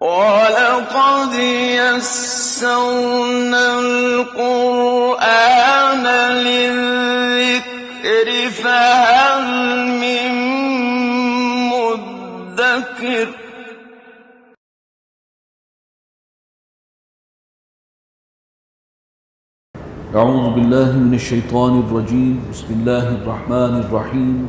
وَلَقَدْ يَسَّرْنَا الْقُرْآنَ لِلذِّكْرِ فَهَلْ مِن مُّدَّكِرٍ اعوذ باللہ من الشیطان الرجیم بسم اللہ الرحمن الرحیم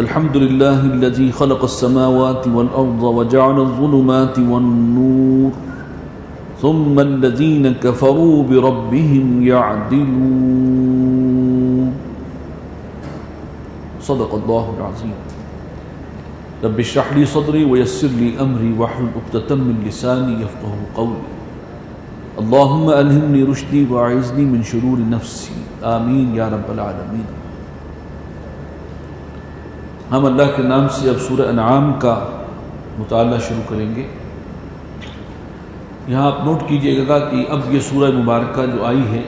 الحمد للہ الذی خلق السماوات والارض وجعل الظلمات والنور ثم الذین کفروا بربهم يعدلون صدق اللہ العظیم رب اشرح لی صدری ویسر لی امری واحلل عقدۃ من لسانی یفقهوا قولی اللہم الہمنی رشدی واعذنی من شرور نفسی آمین یا رب العالمین۔ ہم اللہ کے نام سے اب سورہ انعام کا مطالعہ شروع کریں گے۔ یہاں آپ نوٹ کیجئے گا کہ اب یہ سورہ مبارکہ جو آئی ہے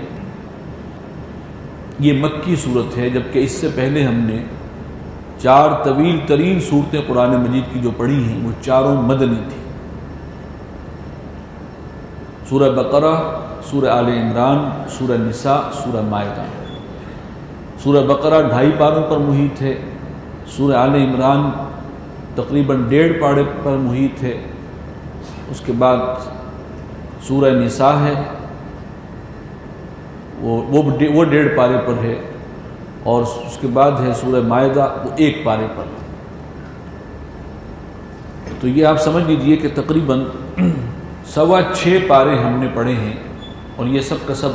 یہ مکی صورت ہے، جبکہ اس سے پہلے ہم نے 4 طویل ترین صورتیں قرآن مجید کی جو پڑھی ہیں وہ چاروں مدنی تھیں۔ سورہ بقرہ، سورہ آل عمران، سورہ نساء، سورہ مائدہ۔ سورہ بقرہ 2.5 پاروں پر محیط ہے، سورہ آل عمران تقریباً 1.5 پارے پر محیط ہے، اس کے بعد سورہ نساء ہے وہ 1.5 پارے پر ہے، اور اس کے بعد ہے سورہ مائدہ وہ 1 پارے پر۔ تو یہ آپ سمجھ لیجئے کہ تقریباً 6.25 پارے ہم نے پڑھے ہیں، اور یہ سب کا سب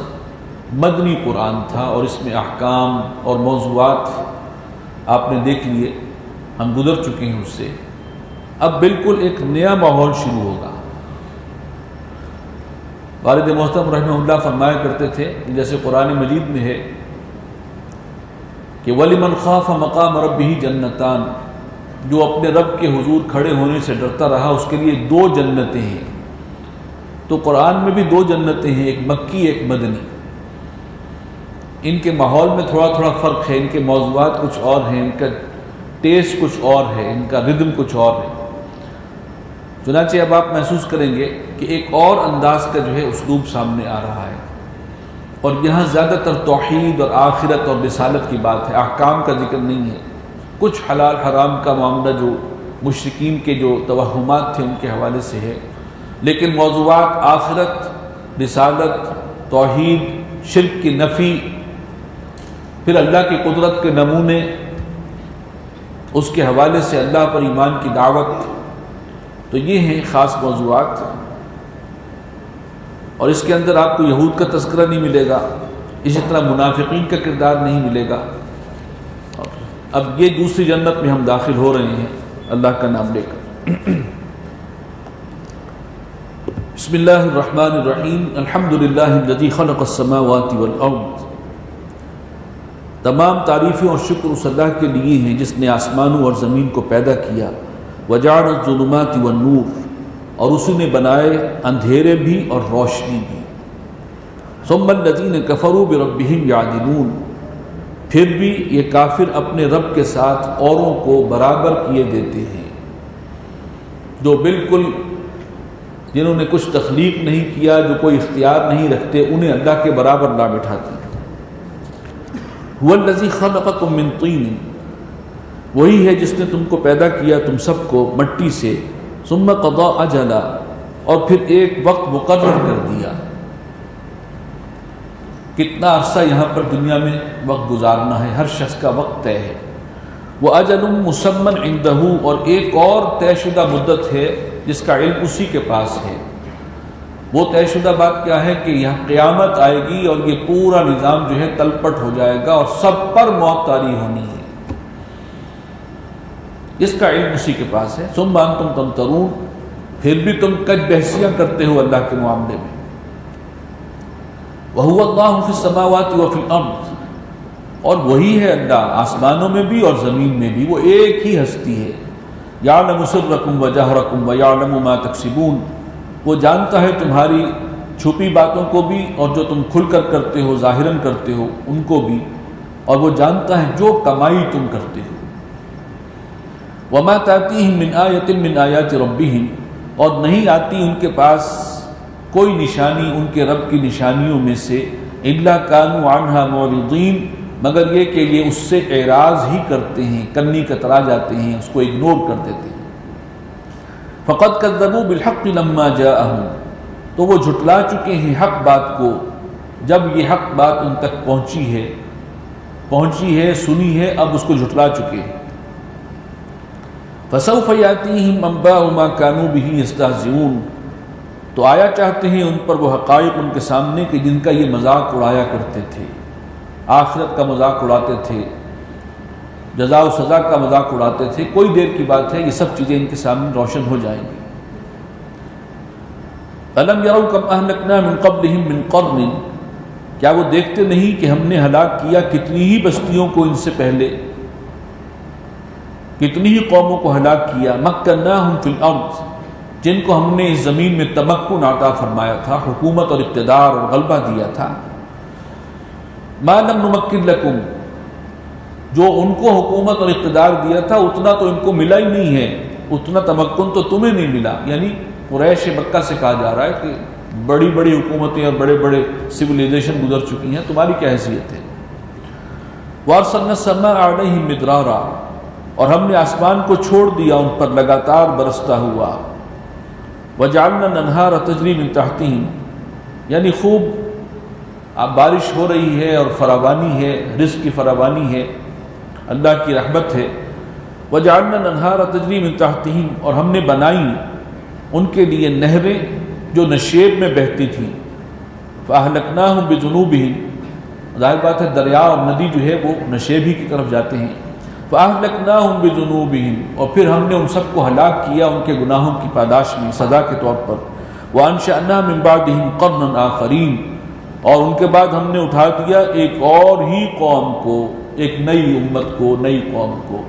مدنی قرآن تھا، اور اس میں احکام اور موضوعات آپ نے دیکھ لیے، ہم گزر چکے ہیں اس سے۔ اب بالکل ایک نیا ماحول شروع ہوگا۔ والد محترم رحمہ اللہ فرمایا کرتے تھے جیسے قرآن مجید میں ہے کہ وَلِمَنْ خَافَ مَقَامَ رَبِّهِ جَنَّتَانِ، جو اپنے رب کے حضور کھڑے ہونے سے ڈرتا رہا اس کے لیے 2 جنتیں ہیں۔ تو قرآن میں بھی 2 جنتیں ہیں، ایک مکی ایک مدنی۔ ان کے ماحول میں تھوڑا تھوڑا فرق ہے، ان کے موضوعات کچھ اور ہیں، ان کا ٹیسٹ کچھ اور ہے، ان کا ردم کچھ اور ہے۔ چنانچہ اب آپ محسوس کریں گے کہ ایک اور انداز کا جو ہے اسلوب سامنے آ رہا ہے، اور یہاں زیادہ تر توحید اور آخرت اور رسالت کی بات ہے، احکام کا ذکر نہیں ہے۔ کچھ حلال حرام کا معاملہ جو مشرکین کے جو توہمات تھے ان کے حوالے سے ہے، لیکن موضوعات آخرت، رسالت، توحید، شرک کی نفی، پھر اللہ کی قدرت کے نمونے، اس کے حوالے سے اللہ پر ایمان کی دعوت، تو یہ ہیں خاص موضوعات۔ اور اس کے اندر آپ کو یہود کا تذکرہ نہیں ملے گا، اسی طرح منافقین کا کردار نہیں ملے گا۔ اب یہ دوسری جنت میں ہم داخل ہو رہے ہیں اللہ کا نام لے کر۔ بسم اللہ الرحمن الرحیم الحمدللہ الذی خلق السماوات والارض۔ تمام تعریفیں اور شکر اس اللہ کے لیے ہیں جس نے آسمانوں اور زمین کو پیدا کیا، وجعل الظلمات والنور، اور اسی نے بنائے اندھیرے بھی اور روشنی بھی۔ ثم الذین کفروا بربہم یعدلون، پھر بھی یہ کافر اپنے رب کے ساتھ اوروں کو برابر کیے دیتے ہیں، جو بالکل جنہوں نے کچھ تخلیق نہیں کیا، جو کوئی اختیار نہیں رکھتے، انہیں اللہ کے برابر لا بٹھاتے ہیں۔ هو الذی خلقکم من طین، وہی ہے جس نے تم کو پیدا کیا تم سب کو مٹی سے، ثم قضى اجلا، اور پھر ایک وقت مقرر کر دیا۔ کتنا عرصہ یہاں پر دنیا میں وقت گزارنا ہے، ہر شخص کا وقت طے ہے۔ وَأَجَلٌ مُّسَمًّى عِندَهُ، اور ایک اور طے شدہ مدت ہے جس کا علم اسی کے پاس ہے۔ وہ طے شدہ بات کیا ہے کہ یہاں قیامت آئے گی اور یہ پورا نظام جو ہے تلپٹ ہو جائے گا اور سب پر موت طاری ہونی ہے، اس کا علم اسی کے پاس ہے۔ ثم انتم تمترون، پھر بھی تم کج بحثیاں کرتے ہو اللہ کے معاملے میں۔ وَهُوَ اللَّهُ فِي السَّمَاوَاتِ وَفِي الْأَرْضِ، اور وہی ہے اللہ آسمانوں میں بھی اور زمین میں بھی، وہ ایک ہی ہستی ہے۔ یعلم سرکم وجہرکم ویعلم ما تکسبون، وہ جانتا ہے تمہاری چھپی باتوں کو بھی اور جو تم کھل کر کرتے ہو، ظاہراً کرتے ہو ان کو بھی، اور وہ جانتا ہے جو کمائی تم کرتے ہو۔ وما تاتیہم من آیۃ من آیات ربہم، اور نہیں آتی ان کے پاس کوئی نشانی ان کے رب کی نشانیوں میں سے الا کانوا عنہا معرضین، مگر یہ کہ یہ اس سے اعراض ہی کرتے ہیں، کنی کترا جاتے ہیں، اس کو اگنور کر دیتے ہیں۔ فقد کذبوا بالحق لما جاءہم، تو وہ جھٹلا چکے ہیں حق بات کو جب یہ حق بات ان تک پہنچی ہے سنی ہے، اب اس کو جھٹلا چکے ہیں۔ فسوف یاتیہم انباء ما كانوا به یستہزئون، تو آیا چاہتے ہیں ان پر وہ حقائق ان کے سامنے کہ جن کا یہ مذاق اڑایا کرتے تھے، آخرت کا مذاق اڑاتے تھے، جزا و سزا کا مذاق اڑاتے تھے۔ کوئی دیر کی بات ہے، یہ سب چیزیں ان کے سامنے روشن ہو جائیں گی۔ أَلَمْ يَرَوْا كَمْ أَهْلَكْنَا مِنْ قَبْلِهِمْ مِنْ قَرْنٍ، کیا وہ دیکھتے نہیں کہ ہم نے ہلاک کیا کتنی ہی بستیوں کو ان سے پہلے، کتنی ہی قوموں کو ہلاک کیا۔ مَكَّنَّاهُمْ فِي الْأَرْضِ، جن کو ہم نے اس زمین میں تمکن عطا فرمایا تھا، حکومت اور اقتدار اور غلبہ دیا تھا۔ مَا لَمْ نُمَكِّنْ لَكُمْ، جو ان کو حکومت اور اقتدار دیا تھا اتنا تو ان کو ملا ہی نہیں ہے، اتنا تمکن تو تمہیں نہیں ملا۔ یعنی قریش مکہ سے کہا جا رہا ہے کہ بڑی بڑی حکومتیں اور بڑے بڑے سویلائزیشن گزر چکی ہیں، تمہاری کیا حیثیت ہے۔ وَأَرْسَلْنَا السَّمَاءَ عَلَيْهِمْ مِدْرَارًا، اور ہم نے آسمان کو چھوڑ دیا ان پر لگاتار برستا ہوا۔ وَجَعَلْنَا الْأَنْهَارَ تَجْرِي مِن تَحْتِهِمْ، یعنی خوب اب بارش ہو رہی ہے اور فراوانی ہے، رزق کی فراوانی ہے، اللہ کی رحمت ہے۔ وَجَعَلْنَا الْأَنْهَارَ تَجْرِي مِن تَحْتِهِمْ، اور ہم نے بنائی ان کے لیے نہریں جو نشیب میں بہتی تھیں۔ فَأَهْلَكْنَاهُمْ بِذُنُوبِهِمْ، ظاہر بات ہے دریا اور ندی جو ہے وہ نشیب ہی کی طرف جاتے ہیں۔ فَأَهْلَكْنَاهُمْ بِذُنُوبِهِمْ، اور پھر ہم نے ان سب کو ہلاک کیا ان کے گناہوں کی پاداش میں، سزا کے طور پر۔ وَأَنشَأْنَا مِن بَعْدِهِمْ قَرْنًا آخَرِينَ، اور ان کے بعد ہم نے اٹھا دیا ایک اور ہی قوم کو، ایک نئی امت کو، نئی قوم کو۔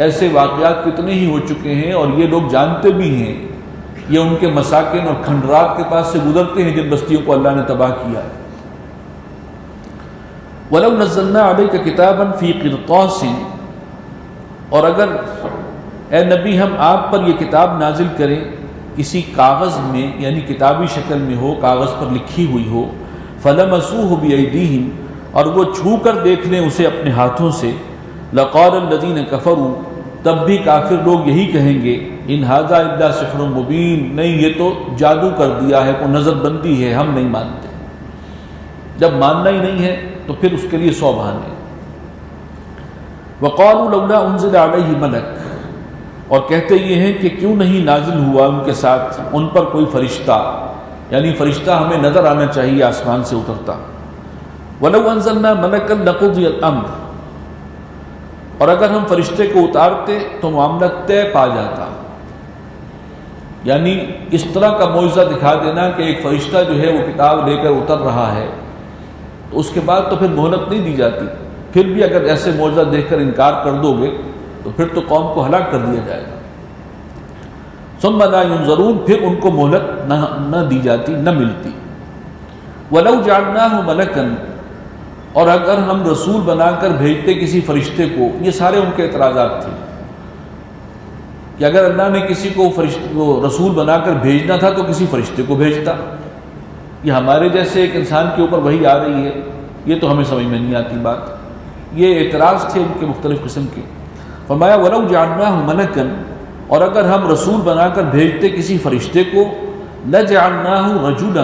ایسے واقعات کتنے ہی ہو چکے ہیں، اور یہ لوگ جانتے بھی ہیں، یہ ان کے مساکن اور کھنڈرات کے پاس سے گزرتے ہیں جن بستیوں کو اللہ نے تباہ کیا۔ وَلَوْ نَزَّلْنَا عَلَيْكَ كِتَابًا فِي قِرْطَاسٍ، اور اگر اے نبی ہم آپ پر یہ کتاب نازل کریں کسی کاغذ میں، یعنی کتابی شکل میں ہو، کاغذ پر لکھی ہوئی ہو، فَلَمَسُوهُ بِأَيْدِيهِمْ، اور وہ چھو کر دیکھ لیں اسے اپنے ہاتھوں سے، لَقَالَ الَّذِينَ كَفَرُوا، تب بھی کافر لوگ یہی کہیں گے، ان ھذا الا سحر مبین، نہیں یہ تو جادو کر دیا ہے، کوئی نظر بندی ہے، ہم نہیں مانتے۔ جب ماننا ہی نہیں ہے تو پھر اس کے لیے 100 بہانے۔ وقالوا لولا انزل علیہ ملک، اور کہتے یہ ہیں کہ کیوں نہیں نازل ہوا ان کے ساتھ ان پر کوئی فرشتہ، یعنی فرشتہ ہمیں نظر آنا چاہیے آسمان سے اترتا۔ ولو انزلنا ملکا لقضی الامر، اور اگر ہم فرشتے کو اتارتے تو معاملہ طے پا جاتا۔ یعنی اس طرح کا معجزہ دکھا دینا کہ ایک فرشتہ جو ہے وہ کتاب لے کر اتر رہا ہے، تو اس کے بعد تو پھر مہلت نہیں دی جاتی۔ پھر بھی اگر ایسے معجزہ دیکھ کر انکار کر دو گے تو پھر تو قوم کو ہلاک کر دیا جائے گا۔ ثم لا ينظرون، پھر ان کو مہلت نہ دی جاتی، نہ ملتی۔ ولو جعلناه ملکا، اور اگر ہم رسول بنا کر بھیجتے کسی فرشتے کو، یہ سارے ان کے اعتراضات تھے کہ اگر اللہ نے کسی کو رسول بنا کر بھیجنا تھا تو کسی فرشتے کو بھیجتا، یہ ہمارے جیسے ایک انسان کے اوپر وحی آ رہی ہے، یہ تو ہمیں سمجھ میں نہیں آتی بات۔ یہ اعتراض تھے ان کے مختلف قسم کے۔ فرمایا ولو جعلناه ملکا، اور اگر ہم رسول بنا کر بھیجتے کسی فرشتے کو، لجعلناه رجلا،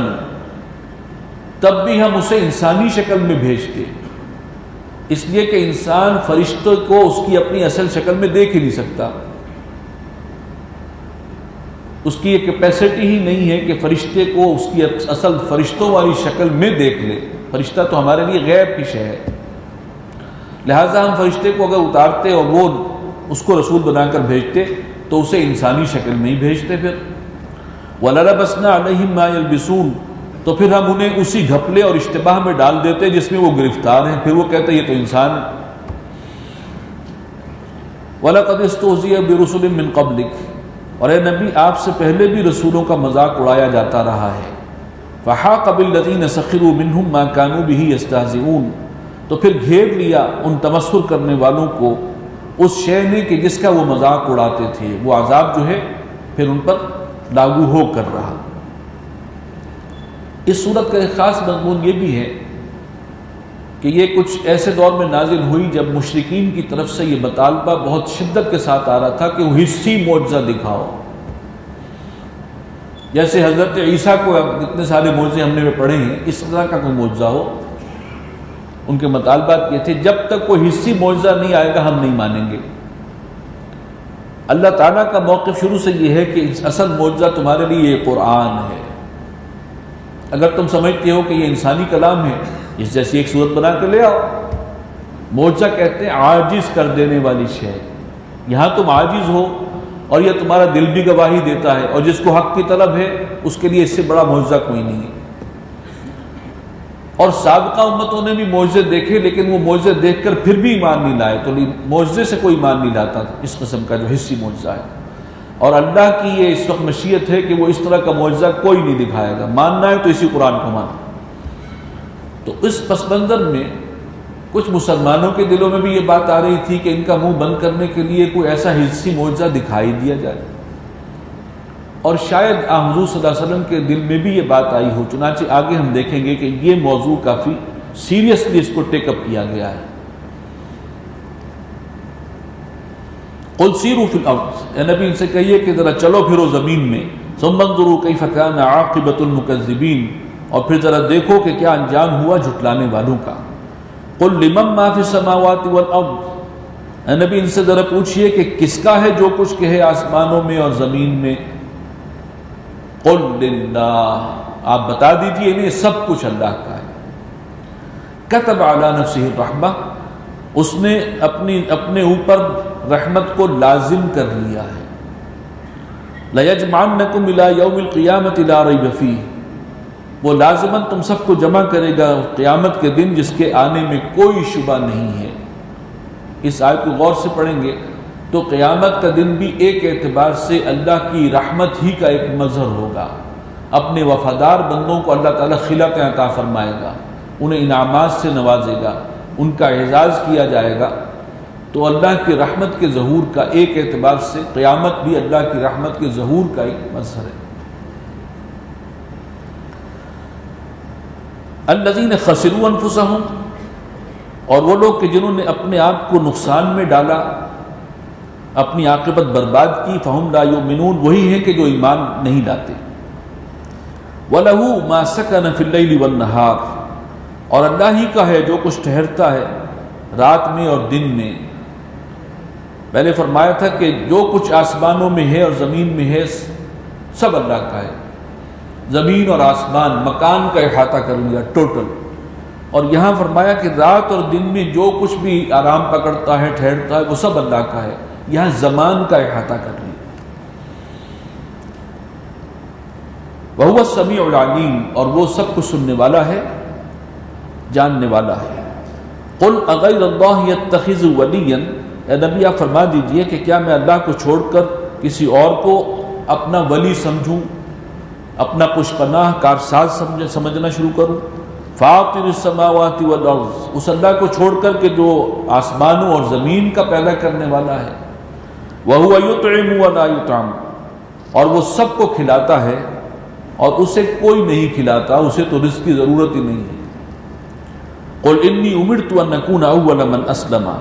تب بھی ہم اسے انسانی شکل میں بھیجتے، اس لیے کہ انسان فرشتوں کو اس کی اپنی اصل شکل میں دیکھ ہی نہیں سکتا، اس کی یہ کیپیسٹی ہی نہیں ہے کہ فرشتے کو اس کی اصل فرشتوں والی شکل میں دیکھ لے۔ فرشتہ تو ہمارے لیے غیب کی شے ہے، لہٰذا ہم فرشتے کو اگر اتارتے اور وہ اس کو رسول بنا کر بھیجتے تو اسے انسانی شکل میں ہی بھیجتے۔ پھر وَلَلَبَسْنَا عَلَيْهِمْ مَا يَلْبِسُونَ، تو پھر ہم انہیں اسی گھپلے اور اشتباہ میں ڈال دیتے جس میں وہ گرفتار ہیں، پھر وہ کہتے یہ تو انسان ہے۔ وَلَقَدِ اسْتُهْزِئَ بِرُسُلٍ مِّن قَبْلِكَ، اور اے نبی آپ سے پہلے بھی رسولوں کا مذاق اڑایا جاتا رہا ہے۔ فَحَاقَ بِالَّذِينَ سَخِرُوا مِنْهُمْ مَا كَانُوا بِهِ يَسْتَهْزِئُونَ، تو پھر گھیر لیا ان تمسخر کرنے والوں کو اس شے نے کہ جس کا وہ مذاق اڑاتے تھے۔ وہ عذاب جو ہے پھر ان پر لاگو ہو کر رہا۔ اس صورت کا ایک خاص مضمون یہ بھی ہے کہ یہ کچھ ایسے دور میں نازل ہوئی جب مشرکین کی طرف سے یہ مطالبہ بہت شدت کے ساتھ آ رہا تھا کہ وہ حصی معجزہ دکھاؤ۔ جیسے حضرت عیسیٰ کو اتنے سارے معجزے ہم نے پڑھے ہیں، اس طرح کا کوئی معجزہ ہو۔ ان کے مطالبات یہ تھے جب تک کوئی حصی معجزہ نہیں آئے گا ہم نہیں مانیں گے۔ اللہ تعالیٰ کا موقف شروع سے یہ ہے کہ اصل معجزہ تمہارے لیے یہ قرآن ہے۔ اگر تم سمجھتے ہو کہ یہ انسانی کلام ہے، اس جیسی ایک صورت بنا کے لے آؤ۔ معجزہ کہتے ہیں عاجز کر دینے والی شے۔ یہاں تم عاجز ہو اور یہ تمہارا دل بھی گواہی دیتا ہے، اور جس کو حق کی طلب ہے اس کے لیے اس سے بڑا معجزہ کوئی نہیں ہے۔ اور سابقہ امتوں نے بھی معجزے دیکھے، لیکن وہ معجزے دیکھ کر پھر بھی ایمان نہیں لائے، تو معجزے سے کوئی ایمان نہیں لاتا اس قسم کا جو حصی معجزہ ہے۔ اور اللہ کی یہ اس وقت مشیت ہے کہ وہ اس طرح کا معجزہ کوئی نہیں دکھائے گا، ماننا ہے تو اسی قرآن کو ماننا۔ تو اس پس منظر میں کچھ مسلمانوں کے دلوں میں بھی یہ بات آ رہی تھی کہ ان کا منہ بند کرنے کے لیے کوئی ایسا حصی معجزہ دکھائی دیا جائے، اور شاید حضور صلی اللہ علیہ وسلم کے دل میں بھی یہ بات آئی ہو۔ چنانچہ آگے ہم دیکھیں گے کہ یہ موضوع کافی سیریسلی اس کو ٹیک اپ کیا گیا ہے۔ قل سیروا فی الارض، اے نبی ان سے کہیے کہ ذرا چلو پھرو زمین میں، ثم انظروا کیف کان عاقبۃ المکذبین، اور پھر ذرا دیکھو کہ کیا انجام ہوا جھٹلانے والوں کا۔ قل لمن ما فی السماوات والارض، اے نبی ان سے ذرا پوچھئے کہ کس کا ہے جو کچھ کہ ہے آسمانوں میں اور زمین میں۔ قل للہ، آپ بتا دیجئے انہیں سب کچھ اللہ کا ہے۔ کتب علی نفسہ الرحمہ، اس نے اپنے اوپر رحمت کو لازم کر لیا ہے۔ لَيَجْمَعَنَّكُمْ إِلَىٰ يَوْمِ الْقِيَامَةِ لَا رَيْبَ فِيهِ، وہ لازماً تم سب کو جمع کرے گا قیامت کے دن جس کے آنے میں کوئی شبہ نہیں ہے۔ اس آیت کو غور سے پڑھیں گے تو قیامت کا دن بھی ایک اعتبار سے اللہ کی رحمت ہی کا ایک مظہر ہوگا۔ اپنے وفادار بندوں کو اللہ تعالیٰ خلق عطا فرمائے گا، انہیں انعامات سے نوازے گا، ان کا اعزاز کیا جائے گا۔ تو اللہ کی رحمت کے ظہور کا ایک اعتبار سے قیامت بھی اللہ کی رحمت کے ظہور کا ایک مظہر ہے۔ الذین خسروا انفسہم، اور وہ لوگ کہ جنہوں نے اپنے آپ کو نقصان میں ڈالا، اپنی عاقبت برباد کی، فہم لا یؤمنون، وہی ہیں کہ جو ایمان نہیں لاتے۔ وَلَهُ مَا سَكَنَ فِي اللَّيْلِ وَالنَّهَارِ، اور اللہ ہی کا ہے جو کچھ ٹھہرتا ہے رات میں اور دن میں۔ پہلے فرمایا تھا کہ جو کچھ آسمانوں میں ہے اور زمین میں ہے سب اللہ کا ہے۔ زمین اور آسمان مکان کا احاطہ کر لیا ٹوٹل، اور یہاں فرمایا کہ رات اور دن میں جو کچھ بھی آرام پکڑتا ہے ٹھہرتا ہے وہ سب اللہ کا ہے، یہاں زمان کا احاطہ کر لیا۔ وَهُوَ السَّمِيعُ الْعَلِيمُ، اور وہ سب کچھ سننے والا ہے، جاننے والا ہے۔ قُلْ أَغَيْرَ اللَّهِ يَتَّخِذُ وَلِيًّا، اے نبی آپ فرما دیجئے کہ کیا میں اللہ کو چھوڑ کر کسی اور کو اپنا ولی سمجھوں، اپنا پشت پناہ کارساز سمجھنا شروع کروں۔ فاطر السماوات والارض، اس اللہ کو چھوڑ کر کہ جو آسمانوں اور زمین کا پیدا کرنے والا ہے۔ وَهُوَ يُطْعِمُ وَلَا يُطْعَمُ، اور وہ سب کو کھلاتا ہے اور اسے کوئی نہیں کھلاتا، اسے تو رزق کی ضرورت ہی نہیں ہے۔ قُلْ إِنِّي أُمِرْتُ أَنْ أَكُونَ أَوَّلَ مَنْ أَسْلَمَ،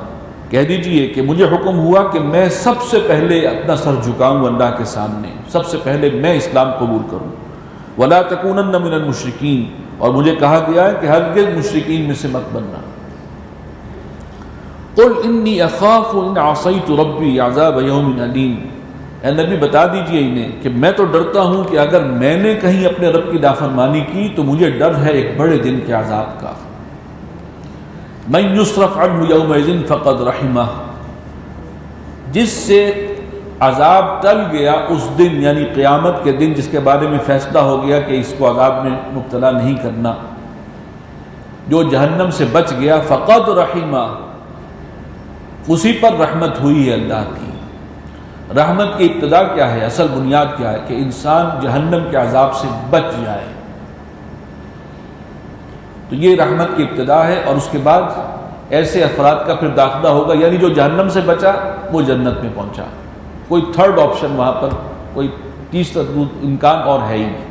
کہہ دیجئے کہ مجھے حکم ہوا کہ میں سب سے پہلے اپنا سر جھکاؤں اللہ کے سامنے، سب سے پہلے میں اسلام قبول کروں۔ وَلَا تَكُونَنَّ مِنَ الْمُشْرِكِينَ، اور مجھے کہا گیا ہے کہ ہرگز مشرکین میں سے مت بننا۔ قُلْ إِنِّي أَخَافُ إِنْ عَصَيْتُ رَبِّي عَذَابَ يَوْمٍ أَلِيمٍ، اے نبی بتا دیجئے انہیں کہ میں تو ڈرتا ہوں کہ اگر میں نے کہیں اپنے رب کی نافرمانی کی تو مجھے ڈر ہے ایک بڑے دن کے عذاب کا۔ مَن يُصْرَفْ عَنْهُ يَوْمَئِذٍ فَقَدْ رَحِمَهُ، جس سے عذاب ٹل گیا اس دن، یعنی قیامت کے دن جس کے بارے میں فیصلہ ہو گیا کہ اس کو عذاب میں مبتلا نہیں کرنا، جو جہنم سے بچ گیا، فقد رحمہ، اسی پر رحمت ہوئی ہے اللہ کی۔ رحمت کی ابتدا کیا ہے، اصل بنیاد کیا ہے؟ کہ انسان جہنم کے عذاب سے بچ جائے، تو یہ رحمت کی ابتدا ہے، اور اس کے بعد ایسے افراد کا پھر داخلہ ہوگا، یعنی جو جہنم سے بچا وہ جنت میں پہنچا، کوئی تھرڈ آپشن وہاں پر کوئی تیسرا امکان اور ہے ہی نہیں۔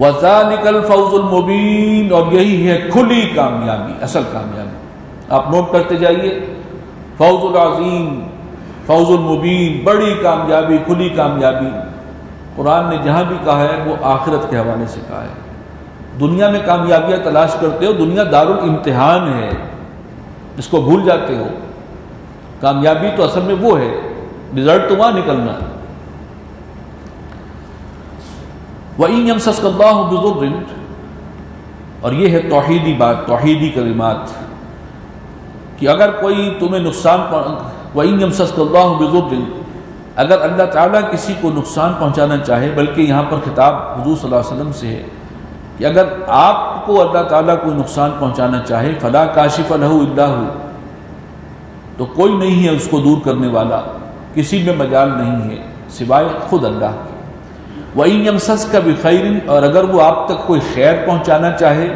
وَذَلِكَ الْفَوْزُ الْمُبِينُ، اور یہی ہے کھلی کامیابی، اصل کامیابی۔ آپ نوٹ کرتے جائیے، فوز العظیم، فوز المبین، بڑی کامیابی، کھلی کامیابی۔ قرآن نے جہاں بھی کہا ہے وہ آخرت کے حوالے سے کہا ہے۔ دنیا میں کامیابیاں تلاش کرتے ہو، دنیا دارالامتحان ہے، اس کو بھول جاتے ہو۔ کامیابی تو اصل میں وہ ہے، رزلٹ تو وہاں نکلنا ہے۔ وَإِن يَمْسَسْكَ اللَّهُ بِضُرٍّ، اور یہ ہے توحیدی بات، توحیدی کلمات، کہ اگر کوئی تمہیں نقصان وَإِن يَمْسَسْكَ اللَّهُ بِضُرٍّ، اگر اللہ تعالیٰ کسی کو نقصان پہنچانا چاہے، بلکہ یہاں پر خطاب حضور صلی اللہ علیہ وسلم سے ہے کہ اگر آپ کو اللہ تعالیٰ کوئی نقصان پہنچانا چاہے، فَلَا كَاشِفَ لَهُ إِلَّا هُوَ، تو کوئی نہیں ہے اس کو دور کرنے والا، کسی میں مجال نہیں ہے سوائے خود اللہ کے۔ وَإِن يَمْسَسْكَ بِخَيْرٍ، اور اگر وہ آپ تک کوئی خیر پہنچانا چاہے،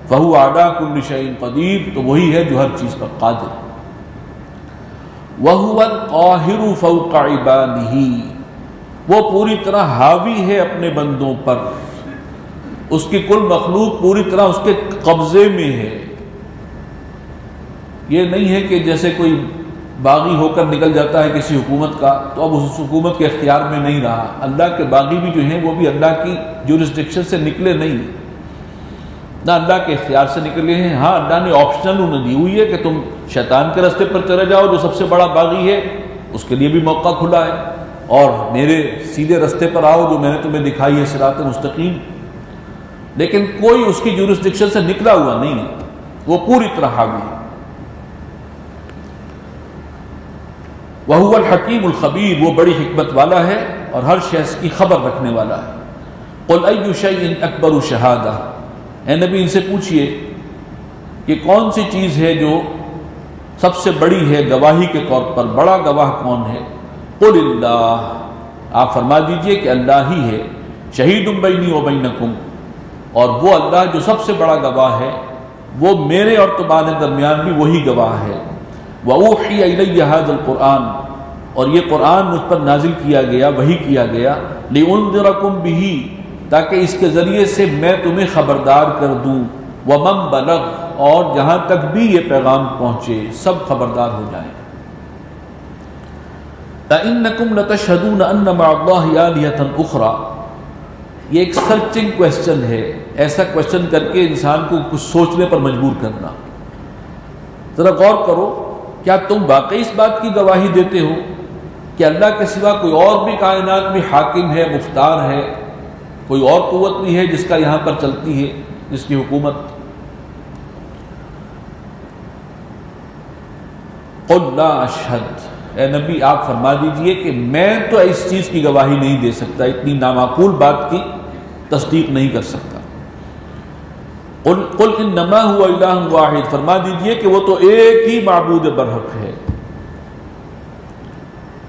فَهُوَ عَلَىٰ كُلِّ شَيْءٍ قَدِيرٌ، تو وہی ہے جو ہر چیز پر قادر ہے۔ وَهُوَ الْقَاهِرُ فَوْقَ عِبَادِهِ، وہ پوری طرح حاوی ہے اپنے بندوں پر، اس کی کل مخلوق پوری طرح اس کے قبضے میں ہے۔ یہ نہیں ہے کہ جیسے کوئی باغی ہو کر نکل جاتا ہے کسی حکومت کا تو اب اس حکومت کے اختیار میں نہیں رہا۔ اللہ کے باغی بھی جو ہیں وہ بھی اللہ کی جورسڈکشن سے نکلے نہیں، نہ اللہ کے اختیار سے نکلے ہیں۔ ہاں اللہ نے آپشنل انہیں دی ہوئی ہے کہ تم شیطان کے راستے پر چلے جاؤ، جو سب سے بڑا باغی ہے اس کے لیے بھی موقع کھلا ہے، اور میرے سیدھے راستے پر آؤ جو میں نے تمہیں دکھائی ہے صراط مستقیم۔ لیکن کوئی اس کی جورسڈکشن سے نکلا ہوا نہیں ہے، وہ پوری طرح حاوی ہے۔ وَهُوَ الْحَكِيمُ الْخَبِيرُ، وہ بڑی حکمت والا ہے اور ہر شخص کی خبر رکھنے والا ہے۔ قُلْ أَيُّ شَيْءٍ أَكْبَرُ شَهَادَةً، اے نبی ان سے پوچھئے کہ کون سی چیز ہے جو سب سے بڑی ہے گواہی کے طور پر، بڑا گواہ کون ہے؟ قُلِ اللَّهُ، آپ فرما دیجئے کہ اللہ ہی ہے، شَهِيدٌ بَيْنِي وَبَيْنَكُمْ، اور وہ اللہ جو سب سے بڑا گواہ ہے، وہ میرے اور تمہارے درمیان بھی وہی گواہ ہے۔ وَأُوحِيَ إِلَيَّ هَذَا الْقُرْآنُ، اور یہ قرآن مجھ پر نازل کیا گیا، وحی کیا گیا، لِأُنذِرَكُمْ بِهِ، تاکہ اس کے ذریعے سے میں تمہیں خبردار کر دوں، وَمَن بَلَغَ، اور جہاں تک بھی یہ پیغام پہنچے سب خبردار ہو جائیں۔ أَإِنَّكُمْ لَتَشْهَدُونَ أَنَّ مَعَ اللَّهِ آلِهَةً أُخْرَى، یہ ایک سرچنگ کویسچن ہے، ایسا کویسچن کر کے انسان کو کچھ سوچنے پر مجبور کرنا۔ ذرا غور کرو، کیا تم واقعی اس بات کی گواہی دیتے ہو کہ اللہ کے سوا کوئی اور بھی کائنات میں حاکم ہے، مختار ہے، کوئی اور قوت بھی ہے جس کا یہاں پر چلتی ہے، جس کی حکومت؟ قُلْ لَا أَشْهَدُ، اے نبی آپ فرما دیجئے کہ میں تو اس چیز کی گواہی نہیں دے سکتا، اتنی نامعقول بات کی تصدیق نہیں کر سکتا۔ قل انما هو الہ واحد، فرما دیجئے کہ وہ تو ایک ہی معبود برحق ہے۔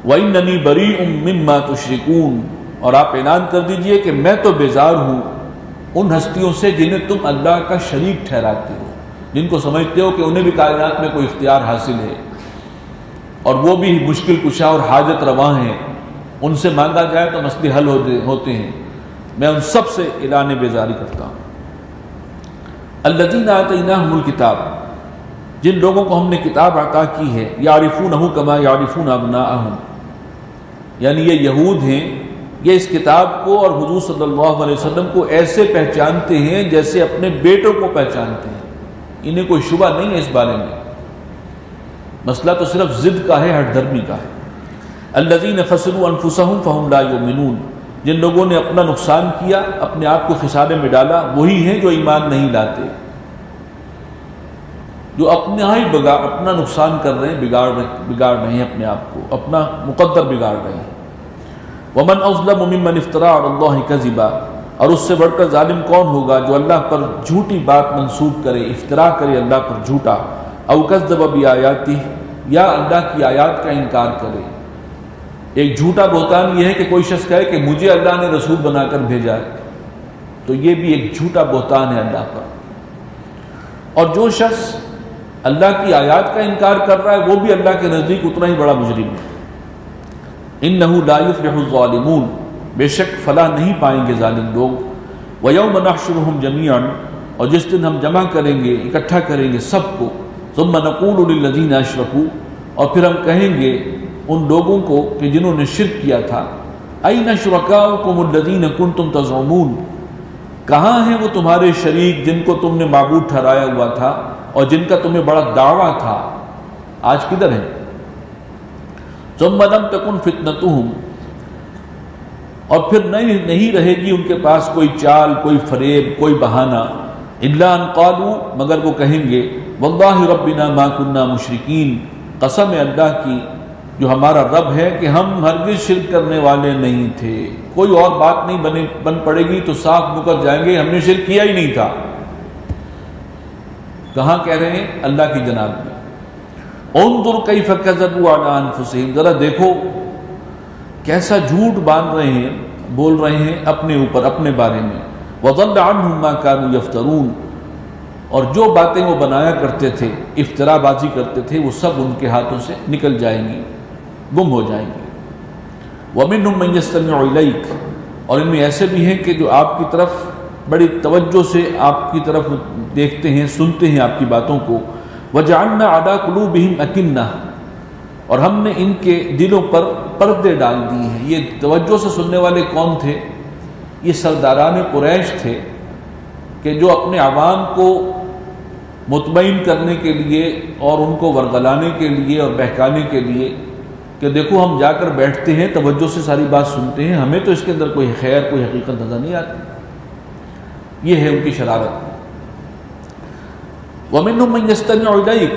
وَإِنَّنِي بَرِيءٌ مِّمَّا تُشْرِكُونَ، اور آپ اعلان کر دیجئے کہ میں تو بیزار ہوں ان ہستیوں سے جنہیں تم اللہ کا شریک ٹھہراتے ہو، جن کو سمجھتے ہو کہ انہیں بھی کائنات میں کوئی اختیار حاصل ہے اور وہ بھی مشکل کشا اور حاجت رواں ہیں، ان سے مانگا جائے تو مسئلے حل ہوتے ہیں۔ میں ان سب سے اعلان بیزاری کرتا ہوں۔ الذین آتیناہم الکتاب، جن لوگوں کو ہم نے کتاب عطا کی ہے، یعرفونہ کما یعرفون ابناءہم، یعنی یہ یہود ہیں، یہ اس کتاب کو اور حضور صلی اللہ علیہ وسلم کو ایسے پہچانتے ہیں جیسے اپنے بیٹوں کو پہچانتے ہیں، انہیں کوئی شبہ نہیں ہے اس بارے میں۔ مسئلہ تو صرف ضد کا ہے، ہٹ دھرمی کا ہے۔ الذین خسروا انفسہم فہم لا یؤمنون، جن لوگوں نے اپنا نقصان کیا، اپنے آپ کو خسارے میں ڈالا، وہی ہیں جو ایمان نہیں لاتے، جو اپنا نقصان کر رہے ہیں، بگاڑ رہے ہیں اپنے آپ کو، اپنا مقدر بگاڑ رہے ہیں۔ وَمَنْ أَظْلَمُ مِمَّنِ افْتَرَىٰ عَلَى اللَّهِ كَذِبًا، اور اس سے بڑھ کر ظالم کون ہوگا جو اللہ پر جھوٹی بات منسوب کرے، افتراء کرے اللہ پر جھوٹا، أَوْ كَذَّبَ بِآيَاتِهِ، یا اللہ کی آیات کا انکار کرے۔ ایک جھوٹا بہتان یہ ہے کہ کوئی شخص کہے کہ مجھے اللہ نے رسول بنا کر بھیجا ہے، تو یہ بھی ایک جھوٹا بہتان ہے اللہ پر۔ اور جو شخص اللہ کی آیات کا انکار کر رہا ہے وہ بھی اللہ کے نزدیک اتنا ہی بڑا مجرم ہے۔ انہ لا یفلح الظالمون، بے شک فلاح نہیں پائیں گے ظالم لوگ۔ ویوم نحشرہم جمیعا، اور جس دن ہم جمع کریں گے، اکٹھا کریں گے سب کو، ثم نقول للذین اشرکوا، اور پھر ہم کہیں گے ان لوگوں کو کہ جنہوں نے شرک کیا تھا، این شرکاؤکم الذین کنتم تزعمون، کہاں ہیں وہ تمہارے شریک جن کو تم نے معبود ٹھہرایا ہوا تھا اور جن کا تمہیں بڑا دعویٰ تھا، آج کدھر ہیں؟ ثم لم تکن فتنتہم، اور پھر نہیں رہے گی ان کے پاس کوئی چال، کوئی فریب، کوئی بہانہ، الا ان قالوا، مگر وہ کہیں گے واللہ ربنا ما کننا مشرکین، قسم ہے اللہ کی جو ہمارا رب ہے کہ ہم ہرگز شرک کرنے والے نہیں تھے۔ کوئی اور بات نہیں بن پڑے گی تو صاف مکر جائیں گے ہم نے شرک کیا ہی نہیں تھا۔ کہاں کہہ رہے ہیں؟ اللہ کی جناب میں۔ انظر کیف کذبوا علی انفسہم، ذرا دیکھو کیسا جھوٹ باندھ رہے ہیں، بول رہے ہیں اپنے اوپر، اپنے بارے میں۔ وضل عنہم ما كانوا یفترون، اور جو باتیں وہ بنایا کرتے تھے، افترا بازی کرتے تھے، وہ سب ان کے ہاتھوں سے نکل جائیں گی، گم ہو جائیں گے۔ ومنہم من یستمع الیک، اور ان میں ایسے بھی ہیں کہ جو آپ کی طرف بڑی توجہ سے آپ کی طرف دیکھتے ہیں، سنتے ہیں آپ کی باتوں کو۔ وجعلنا علی قلوبہم اکنہ، اور ہم نے ان کے دلوں پر پردے ڈال دیے ہیں۔ یہ توجہ سے سننے والے کون تھے؟ یہ سرداران قریش تھے کہ جو اپنے عوام کو مطمئن کرنے کے لیے اور ان کو ورغلانے کے لیے اور بہکانے کے لیے کہ دیکھو ہم جا کر بیٹھتے ہیں، توجہ سے ساری بات سنتے ہیں، ہمیں تو اس کے اندر کوئی خیر، کوئی حقیقت نظر نہیں آتی۔ یہ ہے ان کی شرارت۔ وَمِنْهُمْ مَنْ يَسْتَمِعُ إِلَيْكَ،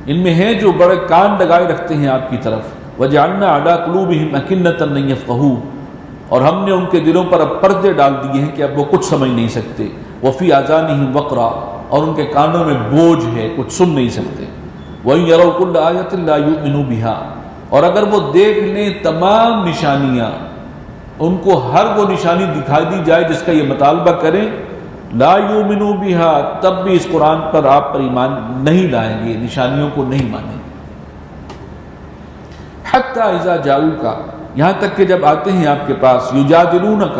ان میں ہیں جو بڑے کان لگائے رکھتے ہیں آپ کی طرف۔ وَجَعَلْنَا عَلَىٰ قُلُوبِهِمْ أَكِنَّةً أَن يَفْقَهُوهُ، اور ہم نے ان کے دلوں پر اب پردے ڈال دیے ہیں کہ اب وہ کچھ سمجھ نہیں سکتے۔ وَفِي آذَانِهِمْ وَقْرًا، اور ان کے کانوں میں بوجھ ہے، کچھ سن نہیں سکتے۔ وَإِن يَرَوْا كُلَّ آيَةٍ لَا يُؤْمِنُوا بِهَا، اور اگر وہ دیکھ لیں تمام نشانیاں، ان کو ہر وہ نشانی دکھائی دی جائے جس کا یہ مطالبہ کریں، لا یؤمنوا بها، تب بھی اس قرآن پر آپ پر ایمان نہیں لائیں گے، نشانیوں کو نہیں مانیں گے۔ حتی اذا جاؤک، یہاں تک کہ جب آتے ہیں آپ کے پاس، یجادلونک،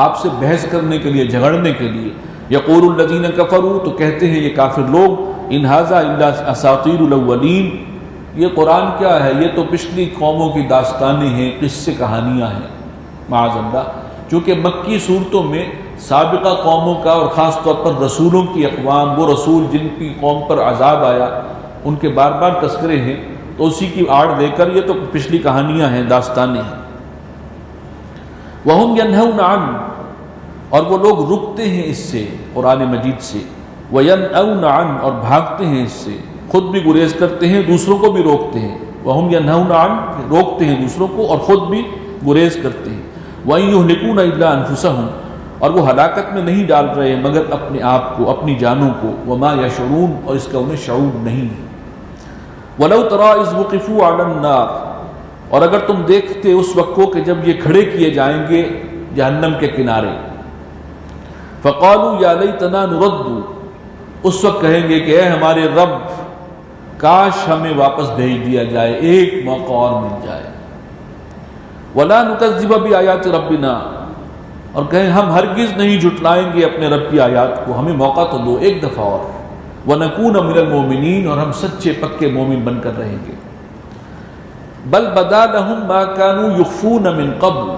آپ سے بحث کرنے کے لیے، جھگڑنے کے لیے، یقول الذین کفروا، تو کہتے ہیں یہ کافر لوگ، ان ھذا الا اساطیر الاولین، یہ قرآن کیا ہے، یہ تو پچھلی قوموں کی داستانیں ہیں، قصے کہانیاں ہیں۔ معاذ اللہ، چونکہ مکی صورتوں میں سابقہ قوموں کا اور خاص طور پر رسولوں کی اقوام، وہ رسول جن کی قوم پر عذاب آیا، ان کے بار بار تذکرے ہیں، تو اسی کی آڑ دے کر یہ تو پچھلی کہانیاں ہیں، داستانیں ہیں۔ وَهُمْ يَنْهَوْنَ عَنْهُ، اور وہ لوگ رکتے ہیں اس سے، قرآن مجید سے۔ وَيَنْأَوْنَ عَنْهُ، اور بھاگتے ہیں اس سے، خود بھی گریز کرتے ہیں، دوسروں کو بھی روکتے ہیں۔ وَهُمْ يَنْهَوْنَ عَنْهُ، روکتے ہیں دوسروں کو اور خود بھی گریز کرتے ہیں۔ وَإِن يُهْلِكُونَ إِلَّا أَنفُسَهُمْ، اور وہ ہلاکت میں نہیں ڈال رہے مگر اپنے آپ کو، اپنی جانوں کو۔ وما یشعرون، اور اس کا انہیں شعور نہیں ہے۔ ولو تری اذ وقفوا علی النار، اور اگر تم دیکھتے اس وقت کو کہ جب یہ کھڑے کیے جائیں گے جہنم کے کنارے، فقالوا یا لیتنا نرد، اس وقت کہیں گے کہ اے ہمارے رب، کاش ہمیں واپس بھیج دیا جائے، ایک موقع اور مل جائے۔ ولا نکذب بآیات ربنا، اور کہیں ہم ہرگز نہیں جھٹلائیں گے اپنے رب کی آیات کو، ہمیں موقع تو دو ایک دفعہ اور۔ وَنَكُونَ مِنَ الْمُؤْمِنِينَ، اور ہم سچے پکے مومن بن کر رہیں گے۔ بل بدا لهم ما كانوا يخفون من قبل،